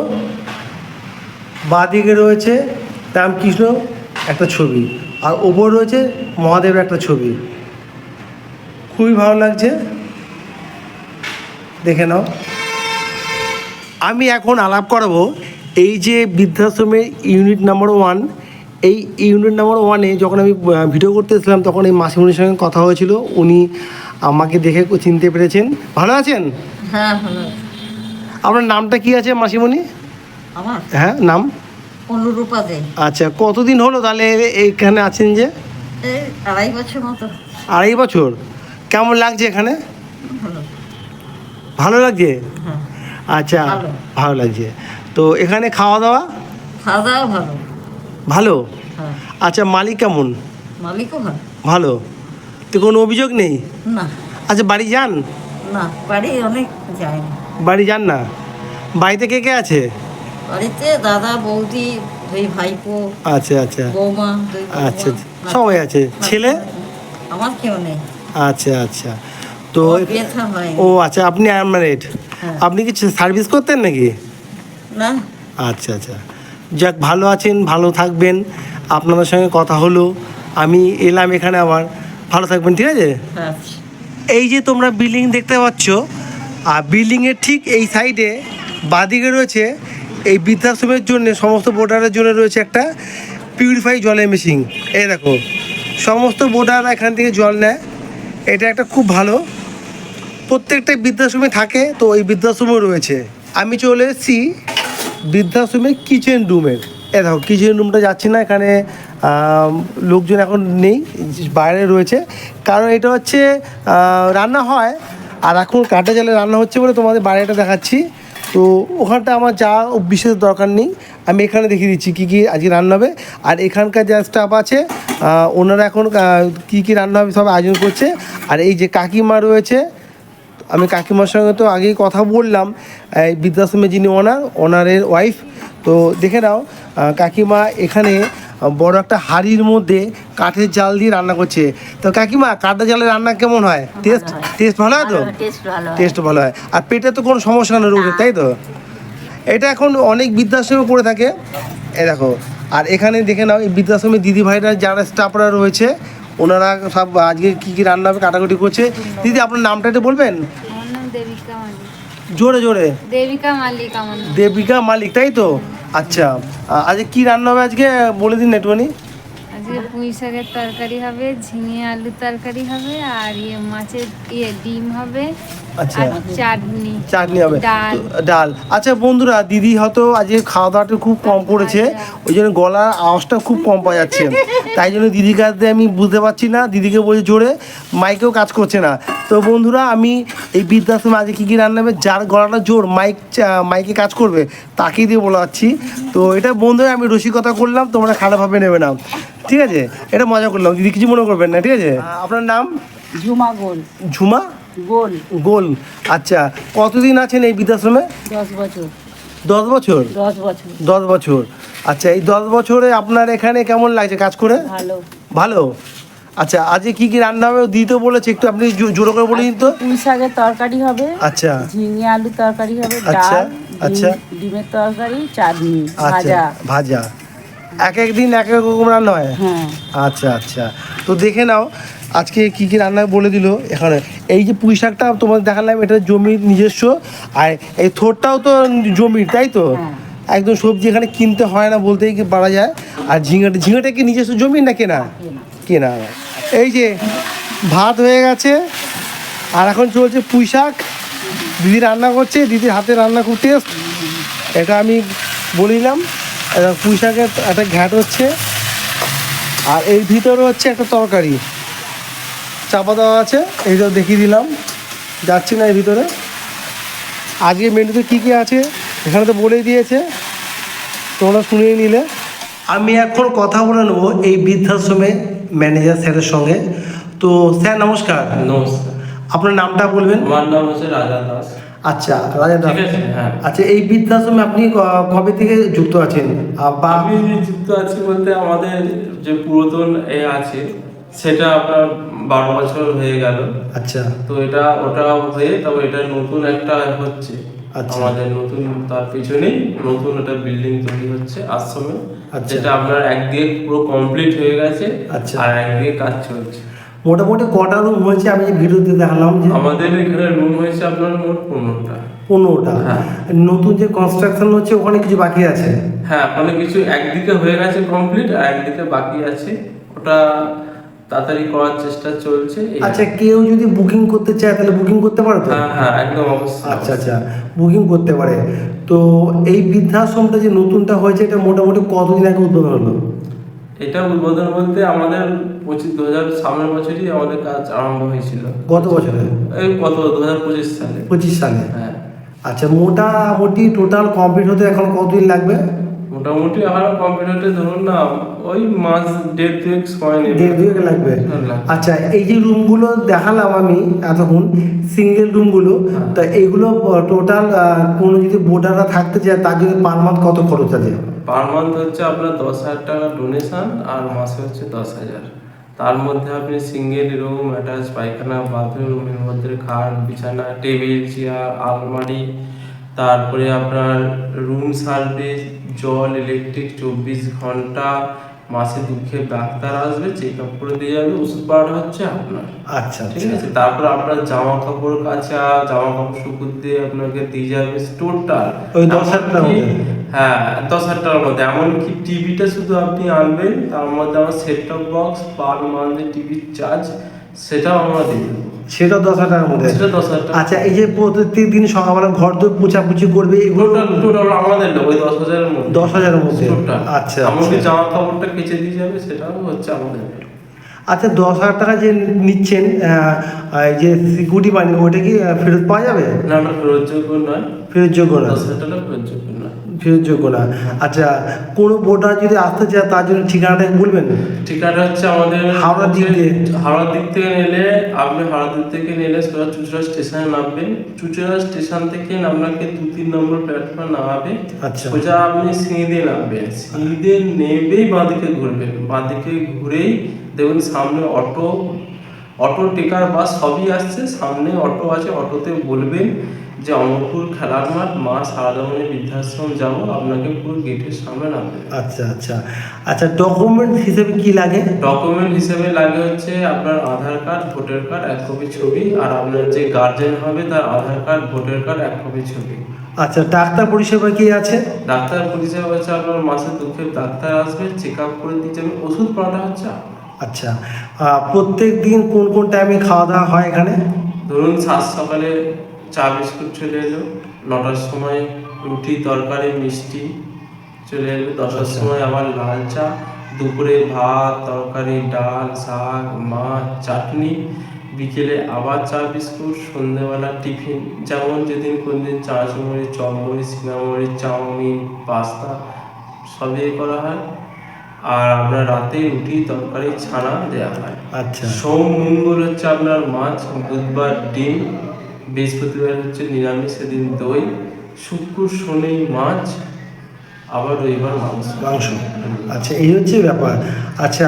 বাঁ দিকে রয়েছে রামকৃষ্ণ একটা ছবি, আর ওপর রয়েছে মহাদেবের একটা ছবি। খুবই ভালো লাগছে, দেখে নাও। আমি এখন আলাপ করাবো এই যে বৃদ্ধাশ্রমের ইউনিট নাম্বার 1, এই ইউনিট নাম্বার 1-এ যখন আমি ভিডিও করতে এসেছিলাম তখন এই মাসিমণির সঙ্গে কথা হয়েছিল, উনি আমাকে দেখে চিনতে পেরেছেন। ভালো আছেন? হ্যাঁ ভালো। আপনার নামটা কি আছে মাসিমণি? আমার হ্যাঁ নাম অনুরূপা দে। আচ্ছা, কতদিন হলো তাহলে এইখানে আছেন? যে এই 2.5 বছর মতো। 2.5 বছর। কেমন লাগছে এখানে? ভালো। ভালো লাগছে? হ্যাঁ আচ্ছা, ভালো। ভালো লাগছে। তো এখানে খাওয়া দাওয়া খাওয়া দাওয়া ভালো। ভালো? হ্যাঁ আচ্ছা, মালিক কেমন? মালিকও ভালো। ভালো। তো কোনো অভিযোগ নেই? না আচ্ছা, বাড়ি যান? না, বাড়ি অনেক যায়নি। বাড়ি যান না? বাড়িতে কে কে আছে? বাড়িতে দাদা, বৌদি, 2 ভাইপো, আচ্ছা আচ্ছা বৌমা, 2 বৌমা। আচ্ছা, সবাই আছে। ছেলে? আমার কেউ নেই। আচ্ছা আচ্ছা। তো আমার বিয়ে থা হয়নি। ও আচ্ছা, আপনি আনম্যারিড? হ্যাঁ। আপনি কি সার্ভিস করতেন নাকি? না। আচ্ছা আচ্ছা, যাক ভালো আছেন, ভালো থাকবেন। আপনাদের সঙ্গে কথা হলো, আমি এলাম এখানে আবার। ভালো থাকবেন, ঠিক আছে? আচ্ছা। এই যে তোমরা বিল্ডিং দেখতে পাচ্ছ, আর বিল্ডিংয়ের ঠিক এই সাইডে বাঁদিকে রয়েছে এই বৃদ্ধাশ্রমের জন্য, সমস্ত বোর্ডারের জন্য রয়েছে একটা পিউরিফাই জলের মেশিন। এই দেখো সমস্ত বোর্ডার এখান থেকে জল নেয়, এটা একটা খুব ভালো, প্রত্যেকটা বৃদ্ধাশ্রমে থাকে, তো এই বৃদ্ধাশ্রমও রয়েছে। আমি চলে এসেছি বৃদ্ধাশ্রমের কিচেন রুমের। এ দেখো কিচেন রুমটা যাচ্ছি না, এখানে লোকজন এখন নেই, বাইরে রয়েছে, কারণ এটা হচ্ছে রান্না হয়, আর এখন কাঠে জালে রান্না হচ্ছে বলে তোমাদের বাইরেটা দেখাচ্ছি। তো ওখানটা আমার যা বিশেষ দরকার নেই, আমি এখানে দেখিয়ে দিচ্ছি কী কী আজকে রান্না হবে। আর এখানকার যা স্টাফ আছে ওনারা এখন কী কী রান্না হবে সব আয়োজন করছে। আর এই যে কাকিমা রয়েছে, আমি কাকিমার সঙ্গে তো আগেই কথা বললাম, এই বৃদ্ধাশ্রমের যিনি ওনারের ওয়াইফ। তো দেখে নাও কাকিমা এখানে বড় একটা হাঁড়ির মধ্যে কাঠের জাল দিয়ে রান্না করছে। তো কাকিমা, কাঠের জালে রান্না কেমন হয়? টেস্ট ভালো হয় তো? টেস্ট ভালো। টেস্ট ভালো হয়। আর পেটে তো কোনো সমস্যা নেই রোগের, তাই তো? এটা এখন অনেক বৃদ্ধাশ্রমে করে থাকে। এ দেখো, আর এখানে দেখে নাও এই বৃদ্ধাশ্রমের দিদি ভাইরা যারা স্টাফরা রয়েছে, ওনারা সব আজকে কী কী রান্না হবে কাটাকুটি করছে। দিদি, আপনার নামটা একটু বলবেন? আমার নাম দেবিকা মালিক। জোরে জোরে। দেবিকা মালিক আমার নাম। দেবিকা মালিক, তাই তো? আচ্ছা, আজকে কি রান্না হবে আজকে বলে দিন একটুখানি। আজ আজকে পুঁই শাকের তরকারি হবে, ঝিঙে আলুর তরকারি হবে, আর মাছের ডিম হবে, আচ্ছা। আর চাটনি। চাটনি হবে, ডাল। ডাল। আচ্ছা বন্ধুরা, দিদি হয়তো আজকে খাওয়া দাওয়াটা খুব কম করেছে, ওই জন্য গলার আওয়াজটা খুব কম পাওয়া যাচ্ছে, তাই জন্য দিদির কাছে আমি বুঝতে পারছি না, দিদিকে বলছি জোরে, মাইকেও কাজ করছে না। তো বন্ধুরা, আমি এই বৃদ্ধাশ্রমে আজকে কী কী রান্না হবে, যার গলাটা জোর মাইকে কাজ করবে তাকেই দিয়ে বলে যাচ্ছি। তো এটা বন্ধুরা আমি রসিকতা করলাম, তোমরা খারাপভাবে নেবে না, ঠিক আছে? এটা মজা করলাম, দিদি কিছু মনে করবেন না, ঠিক আছে? আপনার নাম? ঝুমা গোল ঝুমা গোল গোল। আচ্ছা, কতদিন আছেন এই বৃদ্ধাশ্রমে? 10 বছর 10 বছর। 10 বছর 10 বছর। আচ্ছা, এই 10 বছরে আপনার এখানে কেমন লাগছে কাজ করে? ভালো। ভালো। আচ্ছা, আজকে কি কি রান্না হবে দিতে বলেছে, একটু আপনি জোরে করে বলে দিন তো। পুঁই শাকের তরকারি হবে, আচ্ছা ঝিঙে আলুর তরকারি হবে, আচ্ছা, ডাল, আচ্ছা। ডিমের তরকারি, চাটনি, আচ্ছা, ভাজা। ভাজা। এক এক দিন এক এক রকম রান্না হয়? হ্যাঁ। আচ্ছা আচ্ছা, তো দেখে নাও আজকে কি কি রান্না বলে দিল এখানে। এই যে পুঁই শাকটা তোমাদের দেখালাম, এটা জমির নিজস্ব, আর এই থোরটাও তো জমির, তাই তো? হ্যাঁ। একদম সবজি এখানে কিনতে হয় না বলতেই কি পারা যায়। আর ঝিঙেটা কি নিজস্ব জমির না কেনা? কেনা। এই যে ভাত হয়ে গেছে, আর এখন চলছে পুঁই শাক, দিদি রান্না করছে, দিদির হাতে রান্না খুব টেস্ট, এটা আমি বলিলাম। পুঁই শাকের একটা ঘ্যাট হচ্ছে, আর এর ভিতরে হচ্ছে একটা তরকারি চাপা দেওয়া আছে, এইটা দেখিয়ে দিলাম, যাচ্ছি না এর ভিতরে। আজকে মেনুতে কী কী আছে এখানে তো বলেই দিয়েছে, তোমরা শুনিয়ে নিলে। আমি এখন কথা বলে নেবো এই বৃদ্ধাশ্রমে ম্যানেজার স্যারের সঙ্গে। তো স্যার নমস্কার। নমস্কার, আপনার নামটা বলবেন? আমার নাম হচ্ছে রাজা দাস। আচ্ছা, রাজা দাস। ঠিক আছে, হ্যাঁ। আচ্ছা, এই বৃদ্ধাশ্রমে আপনি কবে থেকে যুক্ত আছেন? বা আমি যুক্ত আছি বলতে আমাদের যে পুরাতন আছে সেটা আপনার 12 বছর হয়ে গেল। আচ্ছা তো ওটা হয়ে তবে এটা নতুন একটা হচ্ছে। আচ্ছা। আমাদের নতুন তার পিছনেই নতুন একটা বিল্ডিং তৈরি হচ্ছে আশ্রমে, আচ্ছা। যেটা আপনার একদিকে পুরো কমপ্লিট হয়ে গেছে, আচ্ছা। আর একদিকে কাজ চলছে। মোটামুটি কটা রুম হয়েছে? আমি যে ভিডিওতে দেখালাম যে আমাদের এখানে রুম হয়েছে আপনার মোট 15টা। 15টা। হ্যাঁ। নতুন যে কনস্ট্রাকশন হচ্ছে ওখানে কিছু বাকি আছে? হ্যাঁ, অনেক কিছু একদিকে হয়ে গেছে কমপ্লিট, আর একদিকে বাকি আছে, ওটা তাড়াতাড়ি করার চেষ্টা চলছে। আচ্ছা, কেউ যদি বুকিং করতে চায় তাহলে বুকিং করতে পারে তো? হ্যাঁ হ্যাঁ, একদম অবশ্যই। আচ্ছা আচ্ছা, বুকিং করতে পারে। তো এই বৃদ্ধাশ্রমটা যে নতুনটা হয়েছে, এটা মোটামুটি কতদিন আগে উদ্বোধন হলো? এটা উদ্বোধন বলতে আমাদের 2000 সামনের বছরই আমাদের কাজ আরম্ভ হয়েছিল। গত বছরে? এই 2025 সালে। 25 সালে। হ্যাঁ। আচ্ছা, মোটামুটি টোটাল কমপ্লিট হতে এখন কতদিন লাগবে? মোটামুটি এখন কম্পিউটারটা ধরুন না, ওই মাস 1.5 সময় নেবে। 1.5 লাগবে। লাগবে। আচ্ছা, এই যে রুমগুলো দেখালাম আমি এতক্ষণ, সিঙ্গেল রুমগুলো, তা এইগুলো টোটাল কোনো যদি বোর্ডাররা থাকতে চায় তার জন্য পার মান্থ কত খরচ আছে? পার মান্থ হচ্ছে আপনার 10,000 টাকা ডোনেশন, আর মাসে হচ্ছে 10,000। তার মধ্যে আপনি সিঙ্গেল রুম, অ্যাটাচ পায়খানা, বাথরুম, রুমের মধ্যে খাট, বিছানা, টেবিল, চেয়ার, আলমারি, তারপরে আপনার রুম সার্ভিস, জল, ইলেকট্রিক 24 ঘন্টা, মাসে দুঃখে ডাক্তার আসবে, চেক আপ করে দিয়ে যাবে, ওষুধ পাওয়াটা হচ্ছে আপনার। আচ্ছা ঠিক আচ্ছা। আছে, তারপর আপনার জামা কাপড় কাচা, জামা কাপড় শুকুর দিয়ে আপনাকে দিয়ে যাবে টোটাল ওই 10,000 টাকার মধ্যে? হ্যাঁ, 10,000 টাকার মধ্যে। এমনকি টিভিটা শুধু আপনি আনবেন, তার মধ্যে আমার সেট টপ বক্স, পার মান্থে টিভির চার্জ, সেটাও আমরা দিয়ে দেবো। সেটা 10,000 টাকার মধ্যে? সেটা 10,000 টাকা। আচ্ছা, এই যে প্রত্যেক দিন সকালবেলা ঘর দোর পোছাপুছি করবে, এগুলো টোটাল আমাদের লোক ওই 10,000 এর মধ্যে। 10,000 এর মধ্যে? টোটাল। আচ্ছা এমনকি আচ্ছা। জামা কাপড়টা কেচে দিয়ে যাবে, সেটাও হচ্ছে আমাদের। আচ্ছা, 10,000 টাকা যে নিচ্ছেন, এই যে সিকিউরিটি মানি, ওটা কি ফেরত পাওয়া যাবে? না, ওটা ফেরতযোগ্য নয়। ফেরতযোগ্য না? 10,000 টাকা ফেরতযোগ্য নয়। ফেরতযোগ্য না। আচ্ছা, কোনো ভোটার যদি আসতে চায় তার জন্য ঠিকানাটা বলবেন? ঠিকানা হচ্ছে আমাদের হাওড়ার দিক দিয়ে? হাওড়ার দিক থেকে নিলে আপনি হাওড়ার দিক থেকে নিলে সোজা চুঁচুড়া স্টেশনে নামবেন। চুঁচুড়া স্টেশন থেকে আপনাকে 2-3 নম্বর প্ল্যাটফর্মে নামাবে। আচ্ছা। সোজা আপনি সিঁড়িতে নামবেন, সিঁড়িতে নেমেই বাঁদিকে ঘুরবেন, বাঁদিকে ঘুরেই দেখুন সামনে অটো টেকার বাস সবই আসছে, সামনে অটো আছে, অটোতে বলবেন যে অমরপুর খেলার মাঠ মা সারদামণি বৃদ্ধাশ্রম যাব, আপনাকে পুরো গেটের সামনে নামবে। আচ্ছা আচ্ছা আচ্ছা, ডকুমেন্ট হিসেবে কি লাগে? ডকুমেন্ট হিসেবে লাগে হচ্ছে আপনার আধার কার্ড, ভোটার কার্ড, 1 কপি ছবি, আর আপনার যে গার্জেন হবে তার আধার কার্ড, ভোটার কার্ড, 1 কপি ছবি। আচ্ছা, ডাক্তার পরিষেবা কি আছে? ডাক্তার পরিষেবা হচ্ছে আপনার মাসে 2 ডাক্তার আসবে, চেক আপ করে দিয়ে যাবে, ওষুধ পাওয়াটা হচ্ছে আপনার। আচ্ছা, প্রত্যেক দিন কোন কোন টাইমে খাওয়া দাওয়া হয় এখানে? ধরুন সকালে চা বিস্কুট চলে এলো, 9টার সময় রুটি তরকারি মিষ্টি চলে এলো, 10টার সময় আবার লাল চা, দুপুরে ভাত তরকারি ডাল শাক মাছ চাটনি, বিকেলে আবার চা বিস্কুট, সন্ধ্যেবেলা টিফিন, যেমন যেদিন কোনদিন চানাচুর, চপমুড়ি, সিঙ্গামুড়ি, চাউমিন, পাস্তা সবই করা হয়। আর আপনার রাতে রুটি তরকারি ছানা দেওয়া হয়। আচ্ছা, সোম মঙ্গল হচ্ছে আপনার মাছ, বুধবার ডিম, বৃহস্পতিবার হচ্ছে নিরামিষ, সেদিন দই, শুক্র শনি মাছ, আবার রবিবার মাংস। মাংস। আচ্ছা, এই হচ্ছে ব্যাপার। আচ্ছা,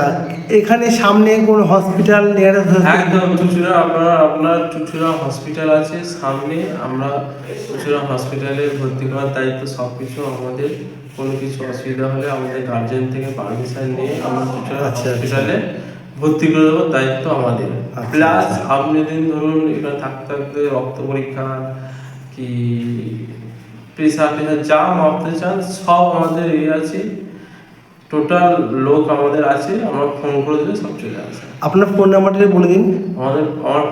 এখানে সামনে কোন হসপিটাল একদম চুচুড়া আপনার চুচুড়া হসপিটাল আছে সামনে। আমরা চুচুড়া হসপিটালে ভর্তি করার দায়িত্ব সব কিছু আমাদের। কোনো কিছু অসুবিধা হলে আমাদের গার্জেন থেকে পারমিশন নিয়ে আমরা চুচুড়া হসপিটালে ভর্তি করে দেওয়ার দায়িত্ব আমাদের। প্লাস আপনি দিন ধরুন এখানে থাকতে থাকতে রক্ত পরীক্ষা কি প্রেশার যা মাপতে চান সব আমাদের এই আছে, টোটাল লোক আমাদের আছে, আমরা ফোন করে দিলে সব চলে আসে। আপনার ফোন নাম্বারটা বলে দিন। আমার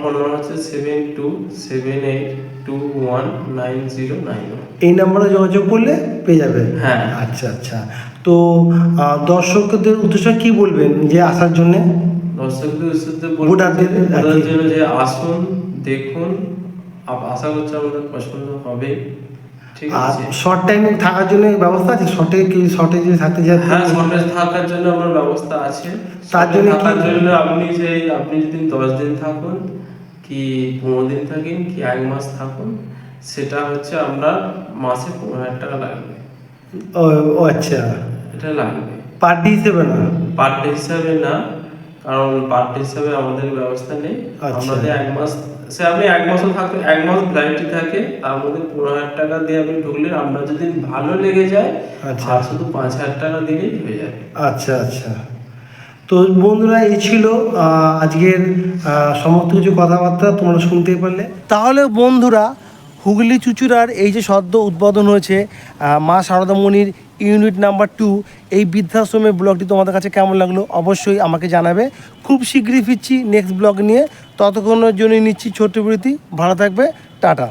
ফোন নাম্বার হচ্ছে 7278219091। এই নাম্বারে যোগাযোগ করলে পেয়ে যাবে। হ্যাঁ। আচ্ছা আচ্ছা, তো দর্শকদের উদ্দেশ্যে কি বলবেন যে আসার জন্য? দর্শকদের উদ্দেশ্যে বলবো ভোটারদের ওদের জন্য যে আসুন দেখুন, আশা করছি আমাদের পছন্দ হবে। ঠিক আর আছে। শর্ট টাইম থাকার জন্য ব্যবস্থা আছে? শর্টে যদি থাকতে চান? হ্যাঁ, শর্টেজ থাকার জন্য আমার ব্যবস্থা আছে। তার জন্য থাকার জন্য আপনি যদি 10 দিন থাকুন কি 15 দিন থাকেন কি 1 মাস থাকুন, সেটা হচ্ছে আপনার মাসে 15,000 টাকা লাগবে। ও আচ্ছা, এটা লাগবে পার ডে হিসেবে না? পার ডে হিসাবে না, কারণ পার ডে হিসাবে আমাদের ব্যবস্থা নেই। আচ্ছা। আমাদের 1 মাস, সে আপনি 1 মাসও থাকে, 1 মাস ভ্যালিডিটি থাকে, তার মধ্যে 15,000 টাকা দিয়ে আপনি ঢুকলে আপনার যদি ভালো লেগে যায় আচ্ছা। আর শুধু 5,000 টাকা দিলেই হয়ে যাবে। আচ্ছা আচ্ছা, তো বন্ধুরা এই ছিল আজকের সমস্ত কিছু কথাবার্তা, তোমরা শুনতেই পারলে। তাহলে বন্ধুরা, হুগলি চুচুড়ার এই যে সদ্য উদ্বোধন হয়েছে মা সারদামণির ইউনিট নাম্বার 2, এই বৃদ্ধাশ্রমের ব্লগটি তোমাদের কাছে কেমন লাগলো অবশ্যই আমাকে জানাবে। খুব শীঘ্রই ফিরছি নেক্সট ব্লগ নিয়ে, ততক্ষণের জন্য নিচ্ছি ছোট্ট বিরতি। ভালো থাকবে, টাটা।